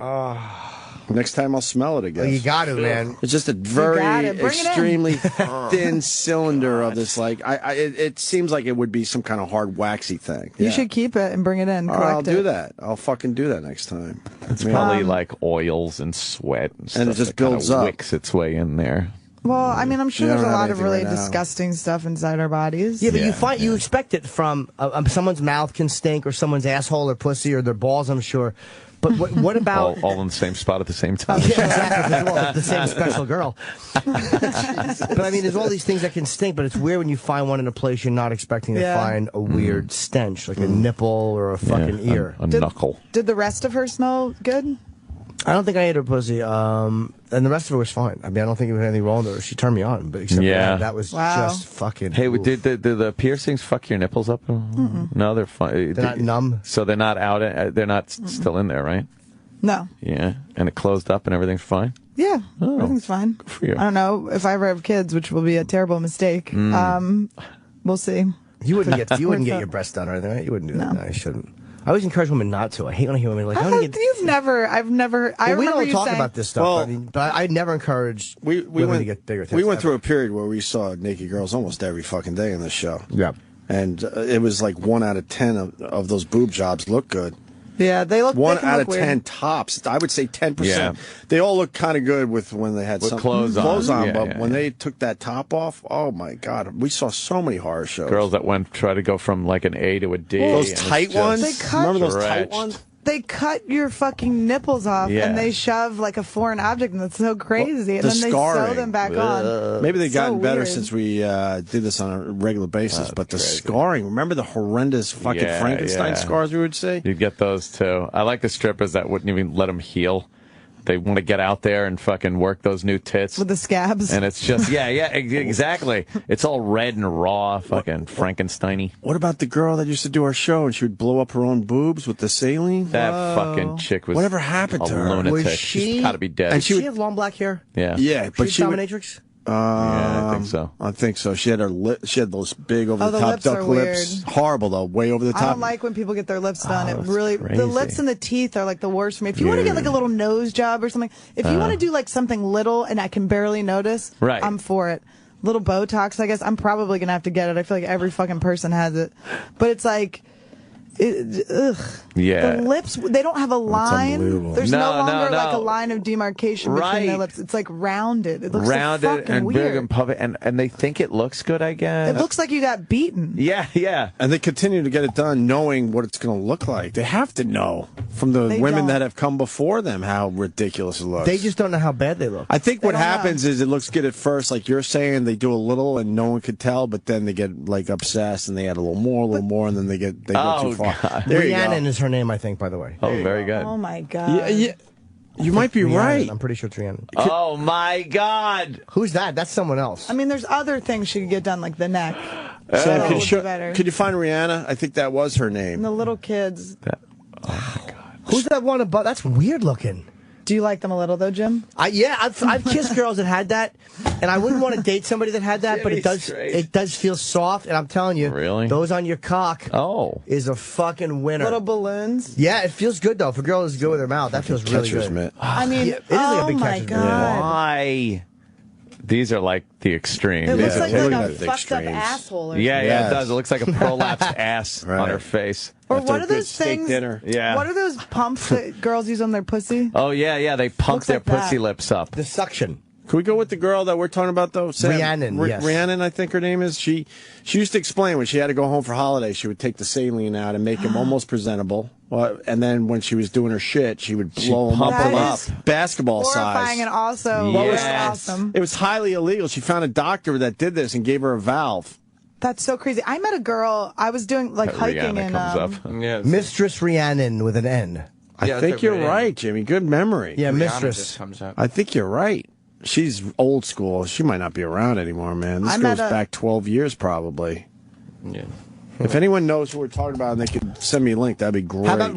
S1: Next time I'll smell it again.
S3: Oh, you got to, man.
S1: It's just a
S4: got
S1: very
S4: it. Bring it in.
S1: extremely thin cylinder of this. Like, it seems like it would be some kind of hard, waxy thing.
S4: You
S1: Yeah.
S4: should keep it and bring it in.
S1: All right, I'll
S4: collect
S1: do
S4: it.
S1: that. I'll fucking do that next time.
S2: It's probably like oils and sweat and stuff
S1: it just
S2: that kinda
S1: builds up.
S2: wicks its way in there.
S4: Well, I mean, I'm sure
S1: You
S4: there's a
S1: don't have
S4: lot of
S1: anything
S4: really
S1: right now.
S4: disgusting stuff inside our bodies.
S3: Yeah, but
S2: Yeah,
S3: you expect it from someone's mouth can stink or someone's asshole or pussy or their balls, I'm sure. But what about...
S2: All in the same spot at the same time.
S3: Yeah, exactly. Well, the same special girl. But I mean, there's all these things that can stink, but it's weird when you find one in a place you're not expecting to
S4: Yeah.
S3: find a weird stench, like a nipple or a fucking
S2: Yeah,
S3: ear.
S2: a knuckle.
S4: Did the rest of her smell good?
S3: I don't think I ate her pussy, and the rest of her was fine. I mean, I don't think there was anything wrong with her. She turned me on, but except
S2: Yeah.
S3: that was
S4: Wow.
S3: just fucking...
S2: Hey,
S3: oof.
S2: did the piercings fuck your nipples up? No, they're fine.
S3: They're not numb?
S2: So they're not out. They're not still in there, right?
S4: No.
S2: Yeah, and it closed up and everything's fine.
S4: Yeah,
S2: Oh,
S4: everything's fine.
S2: good for you.
S4: I don't know if I ever have kids, which will be a terrible mistake. We'll see.
S3: You wouldn't get your breast done or anything, right? You wouldn't do that.
S4: No.
S3: No, you shouldn't. I always encourage women not to. I hate when I hear women like, I want to get.
S4: I've never. I
S3: Well, we
S4: remember
S3: don't
S4: you
S3: talk
S4: saying,
S3: about this stuff.
S1: Well,
S3: I mean, but I never encourage women to get bigger tits.
S1: We went through a period where we saw naked girls almost every fucking day in this show.
S3: Yeah.
S1: And it was like 1 out of 10 of those boob jobs look good.
S4: Yeah, they look.
S1: 1
S4: they can
S1: out
S4: look
S1: of
S4: weird.
S1: 10 tops. I would say 10%.
S2: Yeah.
S1: They all look kind of good with when they had
S2: With
S1: some
S2: clothes on. Yeah,
S1: but
S2: yeah,
S1: when
S2: yeah.
S1: they took that top off, oh my god, we saw so many horror shows.
S2: Girls that try to go from like an A to a D.
S1: those
S2: and it's
S1: tight
S2: just
S1: ones.
S4: They cut-
S1: Remember those tight
S2: stretched.
S1: ones?
S4: They cut your fucking nipples off
S2: Yeah.
S4: and they shove like a foreign object, and that's so crazy. And
S1: the
S4: then they
S1: scarring.
S4: sew them back on.
S1: Maybe they've
S4: So
S1: gotten better
S4: weird.
S1: since we did this on a regular basis,
S2: That's
S1: but the
S2: crazy.
S1: scarring. Remember the horrendous fucking
S2: Yeah,
S1: Frankenstein
S2: yeah.
S1: scars we would see?
S2: You'd get those too. I like the strippers that wouldn't even let them heal. They want to get out there and fucking work those new tits.
S4: With the scabs.
S2: And it's just, exactly. It's all red and raw, fucking Frankenstein-y.
S1: What about the girl that used to do our show and she would blow up her own boobs with the saline?
S2: That fucking chick was
S1: Whatever happened
S2: a
S1: to her?
S2: lunatic.
S3: Was she-
S2: She's got to be dead.
S1: And
S3: She
S1: would-
S3: have long black hair.
S2: yeah.
S1: Yeah, but
S3: She's
S1: she would,
S3: dominatrix.
S2: Yeah, I think so.
S1: I think so. She had her she had those big over
S4: Oh,
S1: the
S4: the
S1: top
S4: lips
S1: duck
S4: are
S1: lips.
S4: weird.
S1: Horrible though, way over the top.
S4: I don't like when people get their lips done.
S2: Oh,
S4: It really,
S2: crazy.
S4: the lips and the teeth are like the worst for me. If you want to get like a little nose job or something, if you want to do like something little and I can barely notice,
S2: Right.
S4: I'm for it. Little Botox, I guess. I'm probably gonna have to get it. I feel like every fucking person has it, but it's like. Ugh.
S2: Yeah.
S4: The lips, they don't have a line.
S1: unbelievable.
S4: There's no,
S2: No,
S4: longer
S2: no,
S4: like a
S2: no.
S4: line of demarcation between their
S2: Right.
S4: lips. It's like rounded. It looks so
S2: Rounded
S4: fucking
S2: and
S4: weird.
S2: big and puffy, and they think it looks good, I guess.
S4: It looks like you got beaten.
S2: Yeah, yeah.
S1: And they continue to get it done knowing what it's going to look like. They have to know from the
S4: They
S1: women
S4: don't.
S1: that have come before them how ridiculous it looks.
S3: They just don't know how bad they look.
S1: I think what
S4: don't know.
S1: happens is it looks good at first, like you're saying, they do a little and no one could tell, but then they get like obsessed and they add a little more, and then they go
S2: Oh,
S1: too far.
S2: God.
S1: There you
S3: Rhiannon
S1: go.
S3: is her name, I think, by the way.
S2: Oh, very good.
S4: Oh my god.
S1: Yeah, you might be
S3: Rhiannon.
S1: right.
S3: I'm pretty sure it's Rhiannon.
S2: Oh, my God.
S3: Who's that? That's someone else.
S4: I mean, there's other things she could get done, like the neck.
S1: Sam,
S4: would be
S1: could,
S4: better.
S1: could you find Rihanna? I think that was her
S4: And
S1: name.
S4: the little kids.
S3: Who's that one above? That's weird looking.
S4: Do you like them a little though, Jim?
S3: I've kissed girls that had that, and I wouldn't want to date somebody that had that, but it
S2: Jimmy's straight.
S3: does feel soft, and I'm telling you,
S2: Really?
S3: those on your cock
S2: Oh.
S3: is a fucking winner.
S4: Little balloons.
S3: Yeah, it feels good though. If a girl is good with her mouth, that feels really
S1: Catcher's
S3: good.
S1: mitt.
S4: I mean,
S3: Yeah, it is like a
S4: oh
S3: big
S4: my
S3: catcher's mitt.
S4: god.
S2: Why? These are like the extreme.
S4: It
S2: These
S4: looks
S2: are-
S4: like,
S1: look
S4: like
S1: at
S4: a
S1: the
S4: fucked up
S1: extremes.
S4: asshole. Or
S2: yeah,
S1: Yes.
S2: it does. It looks like a prolapsed ass
S1: Right.
S2: on her face.
S4: Or
S1: After
S4: what
S1: a
S4: are
S1: good
S4: those
S1: steak
S4: things?
S1: dinner.
S2: Yeah.
S4: What are those pumps that girls use on their pussy?
S2: Oh, yeah. They pump
S4: Looks
S2: their
S4: like that.
S2: pussy lips up.
S3: The suction.
S1: Can we go with the girl that we're talking about though? Sam?
S3: Rhiannon, yes.
S1: Rhiannon, I think her name is. She used to explain when she had to go home for holidays, she would take the saline out and make him almost presentable. And then when she was doing her shit, she would blow him
S2: pump
S1: up
S4: him
S1: to
S4: up.
S1: basketball
S4: Horrifying
S1: size.
S4: and also
S2: Yes.
S4: awesome.
S1: It was highly illegal. She found a doctor that did this and gave her a valve.
S4: That's so crazy. I met a girl. I was doing like hiking
S2: Rihanna
S4: in.
S2: comes up.
S5: Yeah,
S3: Mistress Rhiannon with an N.
S1: I think you're right, Jimmy. Good memory.
S3: Yeah,
S5: Rihanna
S3: mistress.
S5: just comes up.
S1: I think you're right. She's old school. She might not be around anymore, man. This
S4: I
S1: goes
S4: met a-
S1: back 12 years probably.
S5: Yeah.
S1: If anyone knows who we're talking about and they could send me a link, that'd be great.
S3: How about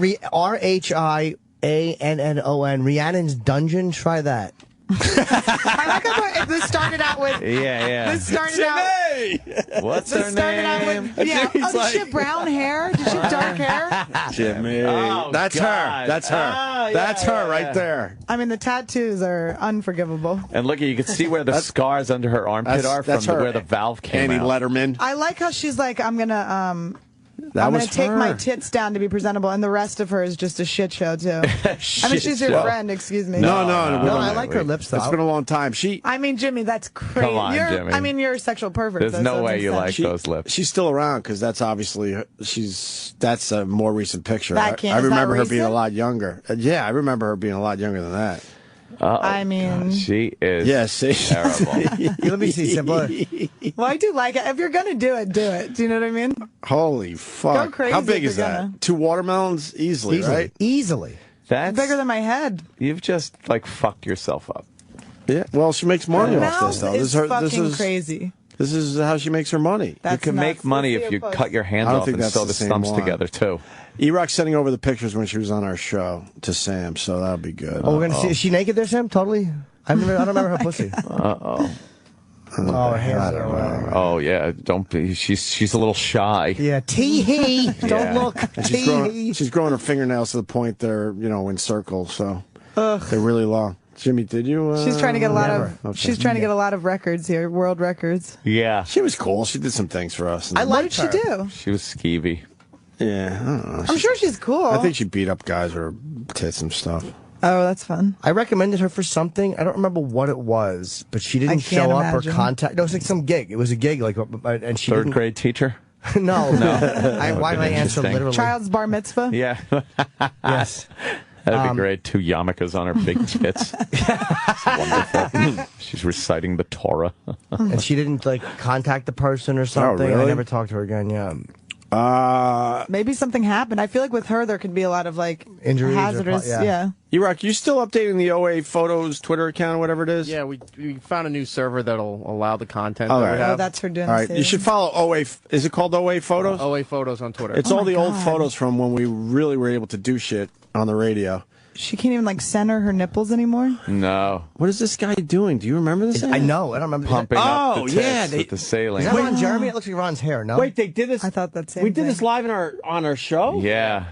S3: Rhiannon, Rhiannon's Dungeon? Try that.
S4: I like how this started out with.
S2: Yeah.
S4: This started out.
S2: What's
S4: This
S2: her
S4: started out
S2: name?
S4: with. Yeah.
S1: Jimmy's
S4: Oh, did she
S1: like-
S4: have brown hair? Did she have dark hair?
S1: Jimmy.
S2: Oh,
S1: That's her.
S2: God.
S1: That's her.
S2: Oh, yeah,
S1: That's her
S2: yeah,
S1: right
S2: yeah.
S1: there.
S4: I mean, the tattoos are unforgivable.
S2: And look, you can see where the scars under her armpit are from
S1: That's her.
S2: where the valve came
S1: Annie
S2: out.
S1: Letterman.
S4: I like how she's like, I'm gonna
S1: That
S4: I'm
S1: was
S4: gonna take
S1: her.
S4: my tits down to be presentable, and the rest of her is just a shit show too. I mean,
S2: Shit
S4: she's your
S2: show.
S4: friend. Excuse me.
S1: No,
S3: I like her lips, though.
S1: It's been a long time. She
S4: I mean, Jimmy, that's crazy.
S2: Come on, Jimmy.
S4: I mean, you're a sexual pervert.
S2: There's
S4: so
S2: no
S4: it
S2: way
S4: doesn't
S2: you
S4: make
S2: like
S4: sense.
S2: those lips.
S1: she's still around because that's obviously that's a more recent picture.
S4: That
S1: I
S4: can't- is that
S1: remember her being a
S4: recent?
S1: lot younger. Yeah, I remember her being a lot younger than that.
S4: I mean,
S2: She is
S1: Yeah, see?
S2: terrible.
S3: Let me see. Simpler.
S4: well, I do like it. If you're gonna do it, do it. Do you know what I mean?
S1: Holy fuck!
S4: Go crazy
S1: How big
S4: if
S1: is
S4: you're
S1: that?
S4: gonna.
S1: 2 watermelons easily, right?
S3: Easily.
S2: That's
S4: Bigger than my head.
S2: You've just like fucked yourself up.
S1: Yeah. Well, she makes money
S4: Her
S1: off this
S4: mouth
S1: though.
S4: is
S1: This
S4: fucking crazy.
S1: This is how she makes her money.
S4: That's
S2: you can
S4: nuts.
S2: make money
S4: Let's
S2: if
S4: see
S2: you
S4: her post.
S2: cut your hands
S1: I don't
S2: off
S1: think
S2: and
S1: that's
S2: sew
S1: the
S2: the
S1: same
S2: stumps
S1: one.
S2: together too.
S1: E-Rock's sending over the pictures when she was on our show to Sam, so that'll be good.
S3: Oh, we're gonna see. Is she naked there, Sam? Totally. I don't remember her pussy. Oh, her hands are away.
S2: Oh yeah, don't be. She's a little shy.
S3: Yeah, tee-hee. Don't look. Tee-hee.
S1: She's growing her fingernails to the point they're, in circles, so they're really long. Jimmy, did you?
S4: She's trying to get a lot
S3: never.
S4: of. She's trying to get a lot of records here, world records.
S2: Yeah,
S1: She was cool. She did some things for us.
S3: I
S4: What
S3: like
S4: did she
S3: her.
S4: do?
S2: she was skeevy.
S1: Yeah, I don't know.
S4: I'm sure she's cool.
S1: I think she beat up guys with her tits and stuff.
S4: Oh, that's fun.
S3: I recommended her for something. I don't remember what it was, but she didn't
S4: I
S3: show
S4: can't
S3: up
S4: imagine.
S3: or contact. No, it was like some gig. It was a gig, and she
S2: Third
S3: didn't.
S2: grade teacher.
S3: No. Why did I answer
S2: Interesting.
S3: literally?
S4: Child's bar mitzvah.
S2: Yeah,
S3: Yes.
S2: that'd be great. 2 yarmulkes on her big tits. It's wonderful. She's reciting the Torah.
S3: And she didn't contact the person or something.
S1: really?
S3: I never talked to her again. Yeah.
S4: Maybe something happened. I feel like with her there could be a lot of
S3: Injuries or
S4: hazardous.
S3: yeah.
S1: E-Rock, you still updating the OA Photos Twitter account or whatever it is?
S7: Yeah, we found a new server that'll allow the content
S1: All
S7: that
S1: right.
S7: we
S4: Oh,
S7: have.
S4: that's her doing.
S1: All
S4: the
S1: right, you
S4: saving.
S1: should follow OA. Is it called OA Photos?
S7: OA Photos on Twitter.
S1: It's
S4: Oh
S1: all
S4: my
S1: the old
S4: God.
S1: photos from when we really were able to do shit on the radio.
S4: She can't even center her nipples anymore.
S2: No,
S1: What is this guy doing? Do you remember this?
S3: I know. I don't remember.
S2: pumping up the
S1: Oh,
S2: tits
S1: yeah,
S2: with the saline.
S3: Is that Ron Jeremy? It looks like Ron's hair, no?
S1: Wait, they did this.
S4: I thought that same
S1: we did
S4: thing.
S1: this live on our show.
S2: Yeah.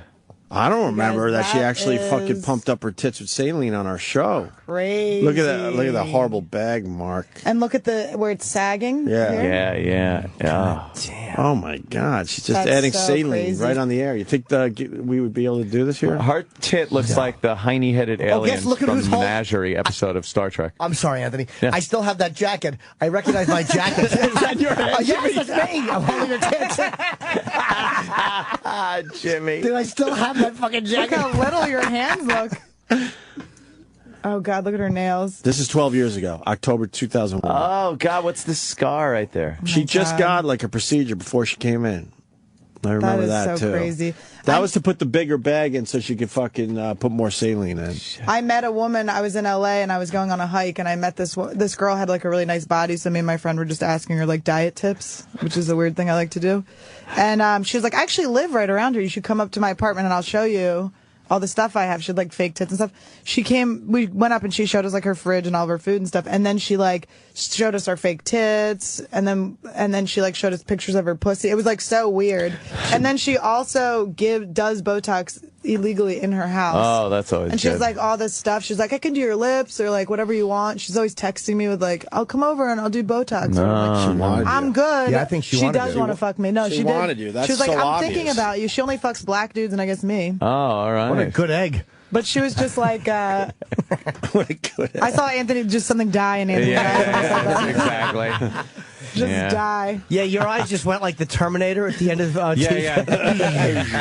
S1: I don't remember that she
S4: that
S1: actually fucking
S4: is-
S1: pumped up her tits with saline on our show.
S4: Crazy.
S1: Look at that! Look at that horrible bag mark.
S4: And look at where it's sagging.
S1: Yeah.
S4: here.
S2: Yeah.
S1: Oh my God, she's just
S4: That's
S1: adding
S4: so
S1: saline
S4: crazy.
S1: right on the air. You think we would be able to do this here?
S2: Her tit looks like the hiney-headed aliens
S3: look at
S2: from
S3: who's
S2: the
S3: hol-
S2: Menagerie episode of Star Trek.
S3: I'm sorry, Anthony.
S2: Yeah.
S3: I still have that jacket. I recognize my jacket. Is that your hand? Yes, that's me. I'm holding your tits.
S2: Jimmy.
S3: Dude, I still have that fucking
S4: Look
S3: jacket.
S4: how little your hands look. Oh God, look at her nails.
S1: This is 12 years ago, October 2001.
S2: Oh, God, what's this scar right there?
S1: she just
S4: God.
S1: got a procedure before she came in. I remember
S4: is
S1: that
S4: so
S1: too.
S4: crazy.
S1: That was to put the bigger bag in so she could fucking put more saline in.
S4: I met a woman. I was in LA and I was going on a hike and I met this girl had a really nice body. So me and my friend were just asking her diet tips, which is a weird thing I like to do. And she was like, I actually live right around here. You should come up to my apartment and I'll show you all the stuff I have. She had fake tits and stuff. We went up and she showed us her fridge and all of her food and stuff. And then she showed us our fake tits. And then she showed us pictures of her pussy. It was so weird. And then she also does Botox illegally in her house.
S2: Oh, that's always
S4: And she's
S2: good.
S4: all this stuff. She's I can do your lips or whatever you want. She's always texting me with I'll come over and I'll do Botox.
S2: No,
S4: I'm
S1: She wanted
S4: I'm
S1: you.
S4: good.
S3: Yeah, I think she
S4: she
S3: wanted
S4: does
S3: you.
S4: want to fuck me. No,
S1: She
S4: she
S1: wanted
S4: did.
S1: you. That's
S4: she was
S1: so
S4: I'm
S1: obvious.
S4: thinking about you. She only fucks black dudes and I guess me.
S2: Oh, all right.
S3: What a good egg.
S4: But she was just
S1: What a good.
S4: I saw Anthony just something die in Anthony's eyes.
S2: Yeah, exactly.
S4: Just
S2: Yeah.
S4: die.
S3: Yeah, your eyes just went like the Terminator at the end of
S2: Yeah.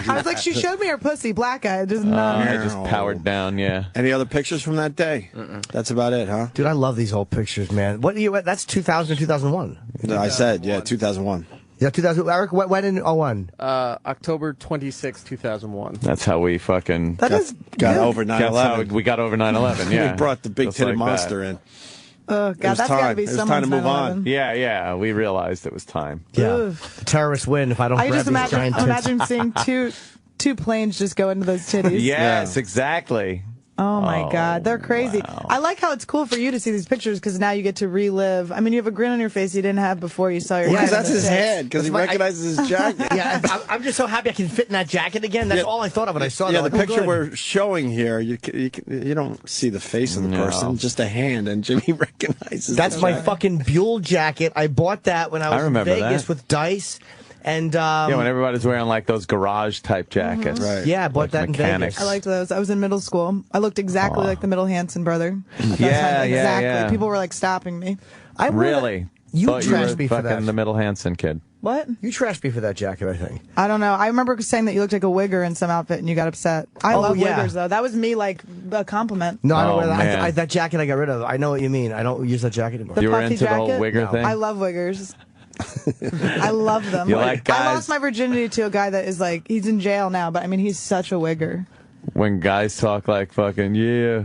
S4: I was like, she showed me her pussy, black eye. Just no.
S2: I just powered down, yeah.
S1: Any other pictures from that day? That's about it, huh?
S3: Dude, I love these old pictures, man. What year? That's 2000 or 2001.
S1: I said, 2001.
S3: Yeah, 2000. Eric, when in 01?
S7: October 26, 2001.
S2: That's how we fucking...
S4: That is
S1: Got
S4: good.
S1: over
S2: That's how
S1: 9/11.
S2: we got over 9/11, yeah.
S1: We brought the big
S2: Just
S1: titted
S2: like
S1: monster
S2: that.
S1: in.
S4: Oh,
S1: It
S4: God,
S1: was
S4: that's got to
S1: time.
S4: be
S1: It was
S4: someone's
S1: time to move on.
S4: 9/11.
S2: Yeah, we realized it was time.
S3: Yeah.
S4: Ugh.
S3: The terrorists win if I don't
S4: I
S3: grab
S4: just
S3: these giant
S4: imagine
S3: tits.
S4: seeing two planes just go into those titties.
S2: Yes, exactly.
S4: Oh my God, they're crazy.
S2: wow.
S4: I like how it's cool for you to see these pictures because now you get to relive. I mean, you have a grin on your face you didn't have before you saw your.
S1: Because
S4: head in
S1: that's
S4: the
S1: his
S4: tits.
S1: head. Because he
S3: That's my-
S1: recognizes his jacket.
S3: Yeah, I'm just so happy I can fit in that jacket again. That's all I thought of when I saw
S1: Yeah,
S3: that.
S1: the
S3: Like, oh,
S1: picture
S3: good.
S1: we're showing here, you don't see the face of the
S2: No.
S1: person, just a hand, and Jimmy recognizes.
S3: That's
S1: the
S3: my
S1: jacket.
S3: fucking Buell jacket. I bought that when I was in
S2: remember
S3: Vegas
S2: that.
S3: with Dice. And
S2: Yeah, when everybody's wearing those garage type jackets.
S1: Right.
S3: yeah, I bought
S2: Like
S3: that in
S2: mechanics.
S3: Vegas.
S4: I liked those. I was in middle school. I looked exactly like the middle Hanson brother.
S2: Yeah,
S4: exactly.
S2: yeah.
S4: People were stopping me.
S3: I wore
S2: Really?
S3: that- You
S2: Thought you
S3: trashed
S2: were
S3: me for
S2: fucking
S3: that.
S2: the Middle Hanson kid.
S4: What?
S3: You trashed me for that jacket, I think.
S4: I don't know. I remember saying that you looked like a wigger in some outfit and you got upset. I
S3: Oh,
S4: love
S3: yeah.
S4: wiggers though. That was me a compliment.
S3: No, I don't
S2: Oh,
S3: wear that.
S2: man.
S3: That jacket I got rid of. I know what you mean. I don't use that jacket anymore.
S4: The
S2: You were
S4: puffy
S2: into the whole
S4: jacket?
S2: wigger
S3: No.
S2: thing?
S4: I love wiggers. I love them.
S2: You like guys-
S4: I lost my virginity to a guy that is he's in jail now, but I mean he's such a wigger.
S2: When guys talk like fucking, yeah.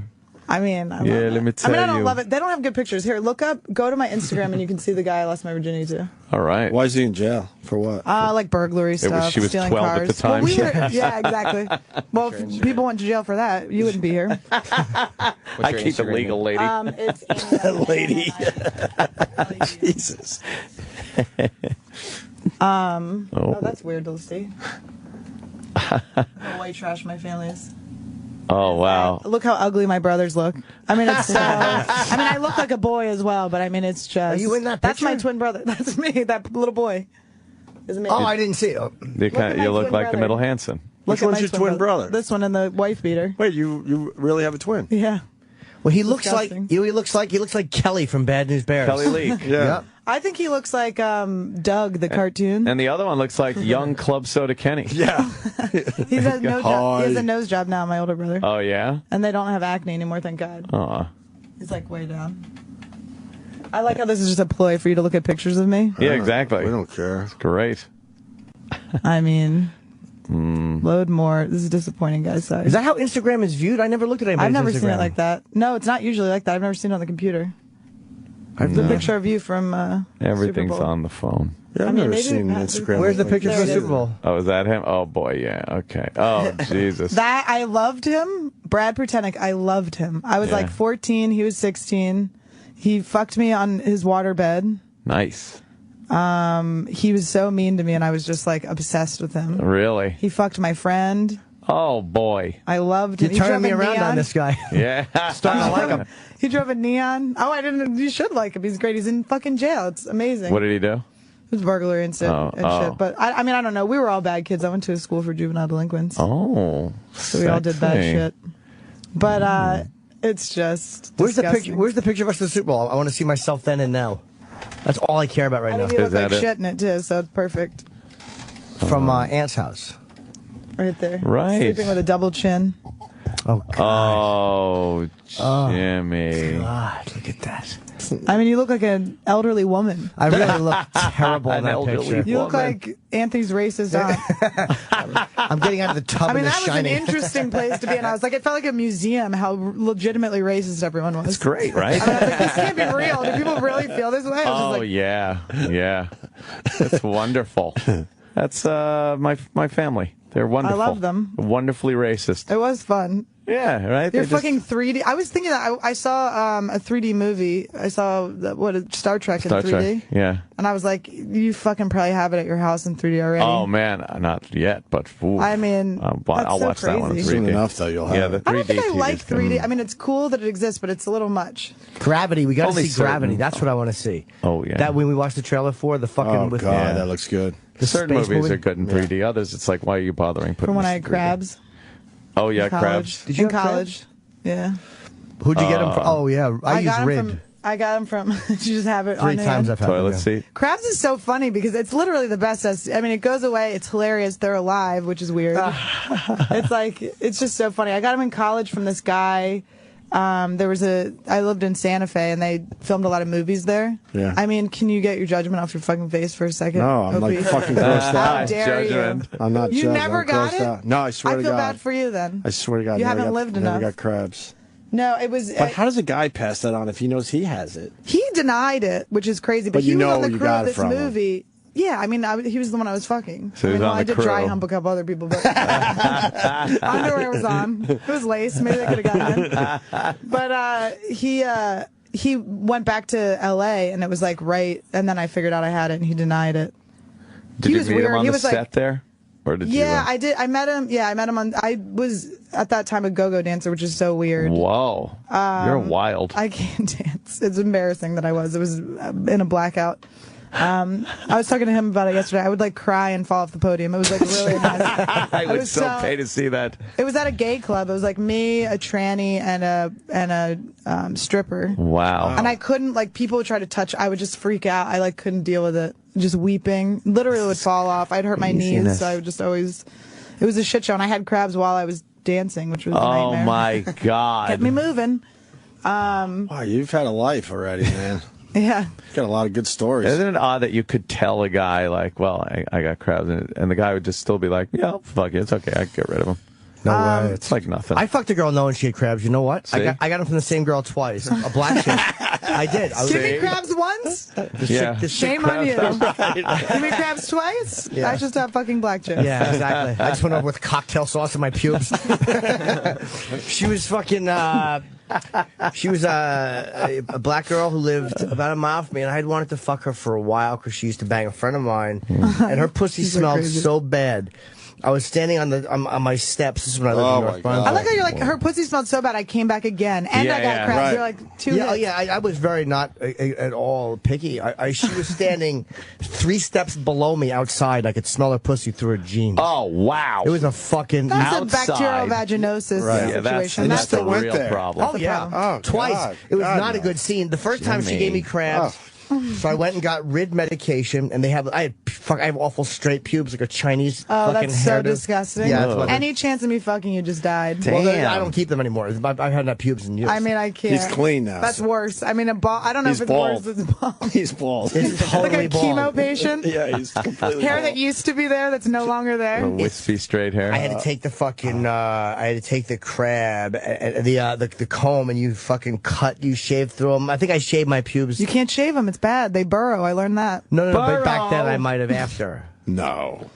S4: I mean, I
S2: Yeah,
S4: love
S2: let me
S4: it. I mean, I
S2: tell
S4: don't
S2: you.
S4: love it. They don't have good pictures. Here, go to my Instagram and you can see the guy I lost my virginity to.
S2: All right.
S1: Why is he in jail? For what?
S4: Like burglary stuff,
S2: she was
S4: stealing
S2: 12
S4: cars.
S2: at the time.
S4: Well, yeah, exactly. Well, if people went to jail for that, you wouldn't be here.
S2: I keep it legal, lady.
S4: It's Annie
S1: Lady.
S4: Lederman.
S1: Jesus.
S4: Oh, that's weird to see. What white trash my family is.
S2: Oh, wow.
S4: Look how ugly my brothers look. I mean, it's so. I mean, I look like a boy as well, but I mean, it's just.
S3: Are you in that
S4: That's my
S3: picture?
S4: twin brother. That's me. That little boy. Is me.
S3: Oh, I didn't see it. Oh.
S2: You,
S4: at my
S2: look
S4: twin
S2: like the
S4: brother.
S2: middle Hanson.
S4: Look
S1: Which
S4: at
S1: one's
S4: my
S1: your twin brother?
S4: This one and the wife beater.
S1: Wait, you really have a twin?
S4: Yeah.
S3: Well, he looks like
S4: Disgusting.
S3: he looks like Kelly from Bad News Bears.
S2: Kelly Leak.
S1: Yeah.
S4: I think he looks like Doug, the cartoon.
S2: And the other one looks like young Club Soda Kenny.
S1: Yeah.
S4: He's a nose job. He has
S1: Hi.
S4: a nose job now, my older brother.
S2: Oh, yeah?
S4: And they don't have acne anymore, thank God.
S2: Aw.
S4: He's like way down. I like how this is just a ploy for you to look at pictures of me.
S2: Yeah, exactly.
S1: We don't care.
S2: Great.
S4: I mean, load more. This is disappointing, guys. Sorry.
S3: Is that how Instagram is viewed? I never looked at anybody's
S4: I've never
S3: Instagram.
S4: seen it like that. No, it's not usually like that. I've never seen it on the computer. The picture of you from
S2: Everything's
S4: Super Bowl.
S2: on the phone.
S1: Yeah, I've
S4: I mean,
S1: never
S4: maybe
S1: seen
S4: it has-
S1: Instagram.
S3: Where's the
S1: like
S3: picture
S4: There
S3: from the
S4: it
S3: Super
S4: is.
S3: Bowl?
S2: Oh, is that him? Oh, boy, yeah. Okay. Oh, Jesus.
S4: That I loved him. Brad Pertenick, I loved him. I was
S2: Yeah.
S4: like 14. He was 16. He fucked me on his waterbed.
S2: Nice.
S4: He was so mean to me, and I was just like obsessed with him.
S2: Really?
S4: He fucked my friend.
S2: Oh, boy.
S4: I loved him.
S3: You're turning me around on this guy.
S2: Yeah.
S3: Starting to like him.
S4: He drove a neon. Oh, I didn't. You should like him. He's great. He's in fucking jail. It's amazing.
S2: What did he do?
S4: It was burglary and shit.
S2: Oh.
S4: But I mean, I don't know. We were all bad kids. I went to a school for juvenile delinquents,
S2: Oh.
S4: so we all did bad
S2: sexy.
S4: shit. But it's just
S3: Where's the
S4: disgusting.
S3: picture? Where's the picture of us at the Super Bowl? I want to see myself then and now. That's all I care about right
S4: I
S3: now.
S4: think you
S2: Is
S4: look like
S2: that it?
S4: shit in it too, so it's perfect.
S3: From Aunt's house.
S4: Right there.
S2: Right.
S4: Sleeping with a double chin.
S3: Oh God.
S2: Oh, Jimmy.
S3: God, look at that.
S4: I mean, you look like an elderly woman.
S3: I really look terrible in
S2: An
S3: that
S2: elderly
S3: picture.
S4: You look
S2: woman.
S4: like Anthony's racist aunt.
S3: I'm getting out of the tub
S4: I mean,
S3: in The
S4: that was an
S3: Shining.
S4: interesting place to be, and I was like, it felt like a museum how legitimately racist everyone was.
S2: That's great, right?
S4: I mean, I was like, this can't be real. Do people really feel this way? I was
S2: Oh,
S4: just like,
S2: yeah. Yeah. That's wonderful. That's my family. They're wonderful.
S4: love them.
S2: Wonderfully racist.
S4: it was fun.
S2: Yeah, right?
S4: You're
S2: They just-
S4: fucking 3D. I was thinking that I saw a 3D movie. I saw Star Trek
S2: Star
S4: in 3D.
S2: Trek. Yeah.
S4: And I was like, you fucking probably have it at your house in 3D already.
S2: Oh, man. Not yet, but ooh.
S4: I mean,
S2: I'll
S4: that's so
S2: watch that one in
S4: crazy.
S2: 3D.
S1: Soon enough, though, you'll have
S2: Yeah, the
S1: it.
S2: 3D
S4: I don't think I
S2: TV's
S4: like
S2: good.
S4: 3D. I mean, it's cool that it exists, but it's a little much.
S3: Gravity. We got to
S2: Only
S3: see Gravity.
S2: certain-
S3: That's what I want to see.
S2: Oh, yeah.
S3: That when we watched the trailer for the fucking
S1: Oh,
S3: with
S1: God,
S2: Yeah.
S1: that looks good.
S3: the
S2: Certain
S3: space
S2: movies
S3: movie.
S2: are good in 3D. Others, it's like, why are you bothering putting
S4: From when
S2: this
S4: I
S2: in
S4: had
S2: 3D?
S4: crabs.
S2: Oh, yeah,
S4: in college.
S2: crabs.
S3: Did you
S4: in
S3: have
S4: college? Yeah.
S3: Who'd you get them from? Oh yeah, I use
S4: got 'em
S3: Rid.
S4: from. I got them from. You just have it
S3: 3
S4: on
S3: times
S4: hand.
S3: I've had
S2: Toilet
S3: them.
S2: seat.
S4: Crabs is so funny because it's literally the best. I mean, it goes away. It's hilarious. They're alive, which is weird. It's like it's just so funny. I got them in college from this guy. I lived in Santa Fe, and they filmed a lot of movies there.
S1: Yeah.
S4: I mean, can you get your judgment off your fucking face for a second?
S1: No, I'm like
S4: Opie?
S1: fucking grossed
S4: How
S1: out.
S4: dare
S2: Judgment.
S4: you?
S1: I'm not
S4: You
S1: judged.
S4: never
S1: I'm
S4: got
S1: grossed
S4: it?
S1: out. No, I swear
S4: I
S1: to
S4: feel
S1: God.
S4: bad for you then.
S1: I swear to God.
S4: You
S1: never
S4: haven't
S1: got-
S4: lived
S1: never
S4: enough.
S1: got crabs.
S4: No, it was.
S1: But how does a guy pass that on if he knows he has it?
S4: He denied it, which is crazy. But
S1: But you
S4: he was
S1: know
S4: on the
S1: you
S4: crew
S1: got
S4: of
S1: it
S4: this
S1: from him.
S4: movie. Yeah, I mean, he was the one I was fucking.
S2: So
S4: I
S2: he was
S4: mean,
S2: on
S4: I
S2: the
S4: did dry
S2: crew.
S4: hump a couple other people, but underwear was on. It was lace. Maybe they could have gotten in. But he went back to L.A. and it was like right, and then I figured out I had it, and he denied it.
S2: Did
S4: He
S2: you
S4: was
S2: meet
S4: weird.
S2: him on
S4: He
S2: the
S4: was like-
S2: set there? Or did
S4: Yeah,
S2: you?
S4: I did. I met him. Yeah, I met him on. I was at that time a go-go dancer, which is so weird.
S2: Whoa. You're wild.
S4: I can't dance. It's embarrassing that I was. It was in a blackout. I was talking to him about it yesterday. I would like cry and fall off the podium. It was like really nice.
S2: I would
S4: was
S2: so
S4: so-
S2: pay to see that.
S4: It was at a gay club. It was like me, a tranny, and a stripper.
S2: Wow.
S4: And I couldn't like people would try to touch. I would just freak out. I like couldn't deal with it. Just weeping. Literally would fall off. I'd hurt my knees, so I would just always. It was a shit show, and I had crabs while I was dancing, which was a
S2: Oh
S4: nightmare.
S2: my God.
S4: Kept me moving.
S1: Wow, you've had a life already, man.
S4: Yeah.
S1: Got a lot of good stories.
S2: Isn't it odd that you could tell a guy like, well, I got crabs, and the guy would just still be like, yeah, fuck it, it's okay, I can get rid of them.
S3: No way.
S2: It's like nothing.
S3: I fucked a girl knowing she had crabs. You know what?
S2: See?
S3: I got them from the same girl twice. A black chick. I did.
S4: Give me crabs once? Shame on you. Give me crabs twice?
S3: Yeah.
S4: I just have fucking black chicks.
S3: Yeah, exactly. I just went over with cocktail sauce in my pubes. She was fucking. She was a black girl who lived about a mile from me, and I had wanted to fuck her for a while because she used to bang a friend of mine, and her pussy smelled so bad. I was standing on my steps. This is when I lived in North Brunswick.
S4: I like how you're like, her pussy smelled so bad, I came back again, and I got crabs. You're like, two hits.
S3: I was very not at all picky. She was standing 3 steps below me outside. I could smell her pussy through her jeans.
S2: Oh, wow.
S3: It was a fucking
S4: That's
S2: outside.
S4: a bacterial vaginosis situation.
S2: That's
S1: the
S2: a
S1: real
S2: real problem.
S3: Oh, yeah.
S1: Oh,
S3: Twice.
S1: God.
S3: It was
S1: God,
S3: not a good scene. The first time she gave me crabs.
S1: Oh.
S3: So I went and got rid medication, and I have awful straight pubes, like a Chinese
S4: Oh,
S3: fucking
S4: that's so
S3: hairdo.
S4: disgusting.
S3: Yeah, that's what
S4: Any chance of me fucking you just died.
S3: Well, I don't keep them anymore. I've had that pubes in years.
S4: I mean, I can't.
S1: He's clean now.
S4: That's worse. I mean, a ball. I don't know
S1: He's
S4: if it's
S1: bald.
S4: worse. It's bald.
S1: He's bald.
S3: It's totally
S4: Like a
S3: bald.
S4: chemo patient.
S1: Yeah, he's completely
S4: Hair
S1: bald.
S4: that used to be there that's no longer there.
S2: Wispy straight hair.
S3: I had to take the fucking, I had to take the crab, the comb, and you fucking you shave through them. I think I shaved my pubes.
S4: You can't shave them. It's bad. They burrow. I learned that.
S3: No, but back then I might have after.
S1: No.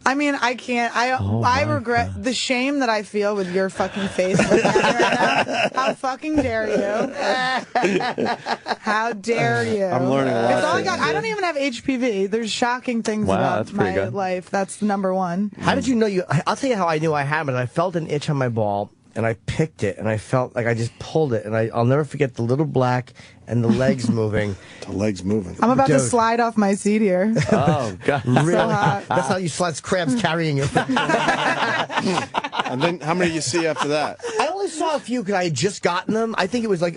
S4: I mean, I can't. I regret the shame that I feel with your fucking face looking at me right now. How fucking dare you? How dare you?
S1: I'm learning a lot.
S4: It's all I got. I don't even have HPV. There's shocking things about my life. That's number one.
S3: How did you know I'll tell you how I knew I had it. I felt an itch on my ball, and I picked it, and I felt like I just pulled it, and I'll never forget the little black and the legs moving.
S1: The legs moving.
S4: I'm about to slide off my seat here.
S2: Oh, God.
S3: Really?
S4: So hot.
S3: That's how you slide crabs carrying you.
S1: And then how many do you see after that?
S3: I only saw a few because I had just gotten them. I think it was a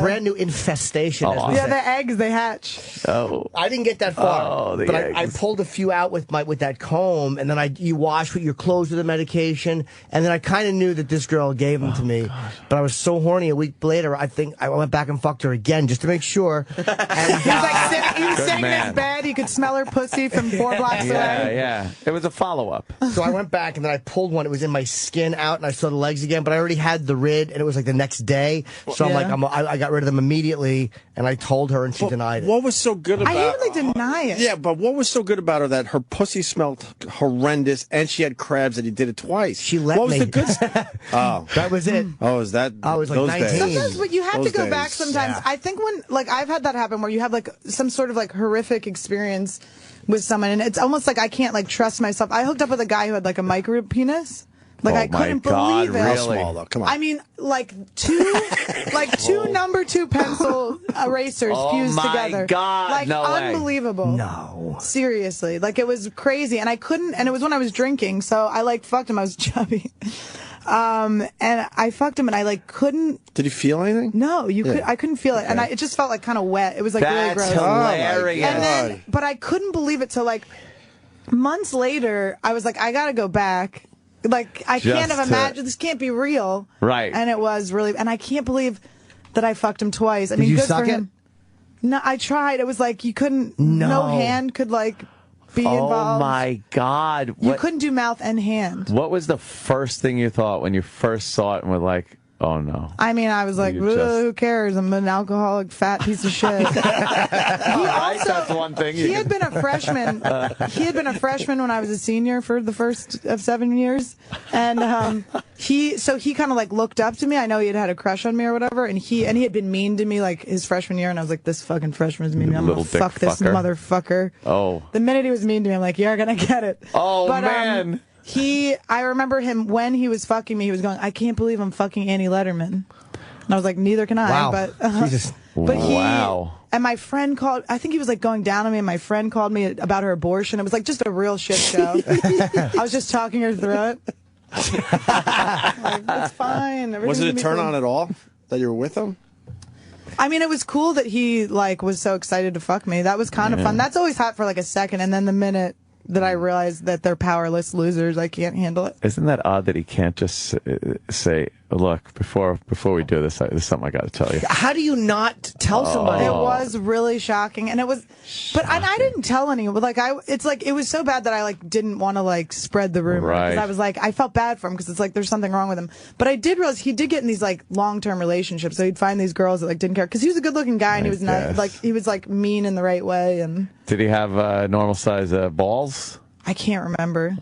S3: brand new infestation.
S4: Yeah, the eggs, they hatch.
S2: Oh.
S3: I didn't get that far.
S2: Oh,
S3: but I pulled a few out with that comb, and then you wash with your clothes with the medication, and then I kind of knew that this girl gave them to me. But I was so horny a week later, I think I went back and fucked her again just to make sure. And,
S4: He was sitting in his bed. He could smell her pussy from 4 blocks away.
S2: Yeah. It was a follow-up.
S3: So I went back, and then I pulled one. It was in my skin out, and I saw the legs again, but I already had the rid, and it was like the next day. So I'm like, I got rid of them immediately, and I told her, and she denied it.
S1: What was so good about
S4: I hate when they deny it.
S1: Yeah, but what was so good about her that her pussy smelled horrendous, and she had crabs, and he did it twice?
S3: She let
S1: What was
S3: me.
S1: the good Oh.
S3: That was it.
S1: Oh, is that
S3: I was like
S1: those
S3: 19.
S1: days?
S4: Sometimes, but you have
S1: Those
S4: to go
S1: days.
S4: back sometimes.
S3: Yeah.
S4: I think when, like, I've had that happen where you have, like, some sort of, like, horrific experience with someone, and it's almost like I can't, like, trust myself. I hooked up with a guy who had, like, a micro penis. Like, I couldn't believe it.
S1: How small, though? Come on.
S4: I mean, like two number 2 pencil erasers fused together.
S2: God,
S4: like
S2: no way.
S4: unbelievable.
S3: No.
S4: Seriously, like it was crazy, and I couldn't. And it was when I was drinking, so I like fucked him. I was chubby, and I fucked him, and I like couldn't.
S1: Did you feel anything?
S4: No, I couldn't feel it, and it just felt like kind of wet. It was like really gross.
S2: Hilarious.
S4: And then, but I couldn't believe it till like months later. I was like, I gotta go back. Like, I can't have imagined, this can't be real.
S2: Right.
S4: And it was really, and I can't believe that I fucked him twice. I mean,
S3: you
S4: good
S3: suck
S4: for him. No, I tried. It was like, you couldn't, no hand could like be involved.
S2: Oh my God.
S4: You couldn't do mouth and hand.
S2: What was the first thing you thought when you first saw it and were like, oh no?
S4: I mean, I was like, who cares? I'm an alcoholic fat piece of shit.
S2: That's one thing.
S4: He had been a freshman. He had been a freshman when I was a senior for the first of 7 years, and he kind of like looked up to me. I know he had a crush on me or whatever, and he had been mean to me like his freshman year, and I was like, this fucking freshman's mean to me. I'm gonna fuck this motherfucker.
S2: Oh.
S4: The minute he was mean to me, I'm like, you're gonna get it.
S2: Oh, man.
S4: I remember him when he was fucking me. He was going, I can't believe I'm fucking Annie Lederman, and I was like, neither can I.
S3: Wow.
S4: But
S3: Jesus.
S4: but
S2: Wow.
S4: And my friend called, I think he was like going down on me, and my friend called me about her abortion. It was like just a real shit show. I was just talking her through it. Like, it's fine.
S1: Was it a turn
S4: fine.
S1: on at all that you were with him?
S4: I mean, it was cool that he like was so excited to fuck me. That was kind of fun. That's always hot for like a second, and then the minute that I realized that they're powerless losers, I can't handle it.
S2: Isn't that odd that he can't just say, look, before we do this, there's something I got to tell you.
S3: How do you not tell somebody?
S4: It was really shocking, and it was, but and I didn't tell anyone. But it's like it was so bad that I like didn't want to like spread the rumor because
S2: Right.
S4: I was like I felt bad for him because it's like there's something wrong with him. But I did realize he did get in these like long-term relationships, so he'd find these girls that like didn't care because he was a good-looking guy and he was nice, like he was like mean in the right way. And
S2: Did he have normal size balls?
S4: I can't remember.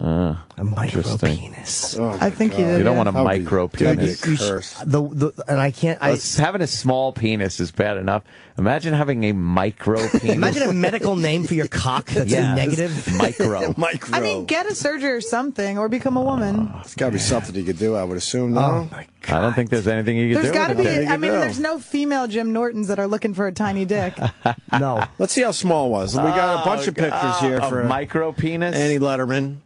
S3: A micro
S2: Interesting.
S3: penis.
S4: I think he did.
S2: You don't want a
S1: That'd be-
S2: micro
S1: that'd be
S2: penis.
S1: a curse.
S3: And I can't.
S2: Having a small penis is bad enough. Imagine having a micro penis.
S3: Imagine a medical name for your cock that's negative.
S2: Micro.
S1: Micro.
S4: I mean, get a surgery or something, or become a woman.
S1: It's got to be something you could do, I would assume, no?
S3: Oh my God.
S2: I don't think there's anything you can
S4: There's
S2: do.
S4: got to
S2: with
S4: be.
S2: it.
S4: I mean,
S1: do.
S4: there's no female Jim Nortons that are looking for a tiny dick.
S3: No.
S1: Let's see how small it was. We got a bunch of pictures here
S2: A
S1: for
S2: micro penis.
S1: Annie Letterman.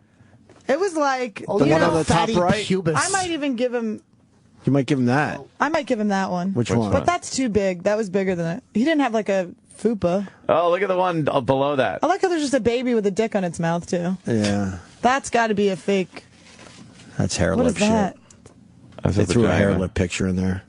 S4: It was like
S1: The one on the top
S3: fatty
S1: right?
S3: pubis.
S4: I might even give him.
S1: You might give him that.
S4: I might give him that one.
S1: Which one?
S4: But that's too big. That was bigger than it. He didn't have like a fupa.
S2: Oh, look at the one below that.
S4: I like how there's just a baby with a dick on its mouth too.
S1: Yeah.
S4: That's got to be a fake.
S1: That's hair
S4: What
S1: lip
S4: is that?
S2: That's
S1: shit. They
S2: a
S1: threw a hair
S2: vagina.
S1: lip picture in there.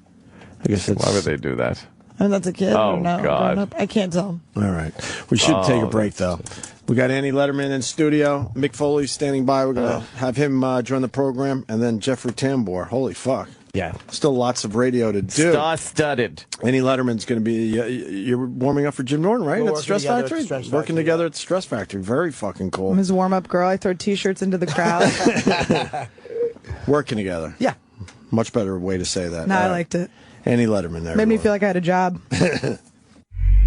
S1: I guess it's...
S2: Why would they do that?
S4: I mean, that's a kid.
S2: Oh,
S4: or no,
S2: God.
S4: grown up? I can't tell.
S1: All right. We should take a
S2: Oh,
S1: break, though. We got Annie Letterman in studio. Mick Foley's standing by. We're going to have him join the program. And then Jeffrey Tambor. Holy fuck.
S3: Yeah.
S1: Still lots of radio to do.
S2: Star-studded.
S1: Annie Letterman's going to be... you're warming up for Jim Norton, right?
S3: We're
S1: At the
S3: working
S1: Stress
S3: together at
S1: Factory?
S3: the Stress
S1: Working
S3: Factory,
S1: together at the Stress Factory. Very fucking
S4: I'm
S1: cool.
S4: his warm-up girl. I throw T-shirts into the crowd.
S1: Working together.
S3: Yeah.
S1: Much better way to say that.
S4: No,
S1: All
S4: I
S1: right.
S4: liked it.
S1: Annie Letterman there.
S4: Made me
S1: everyone.
S4: feel like I had a job.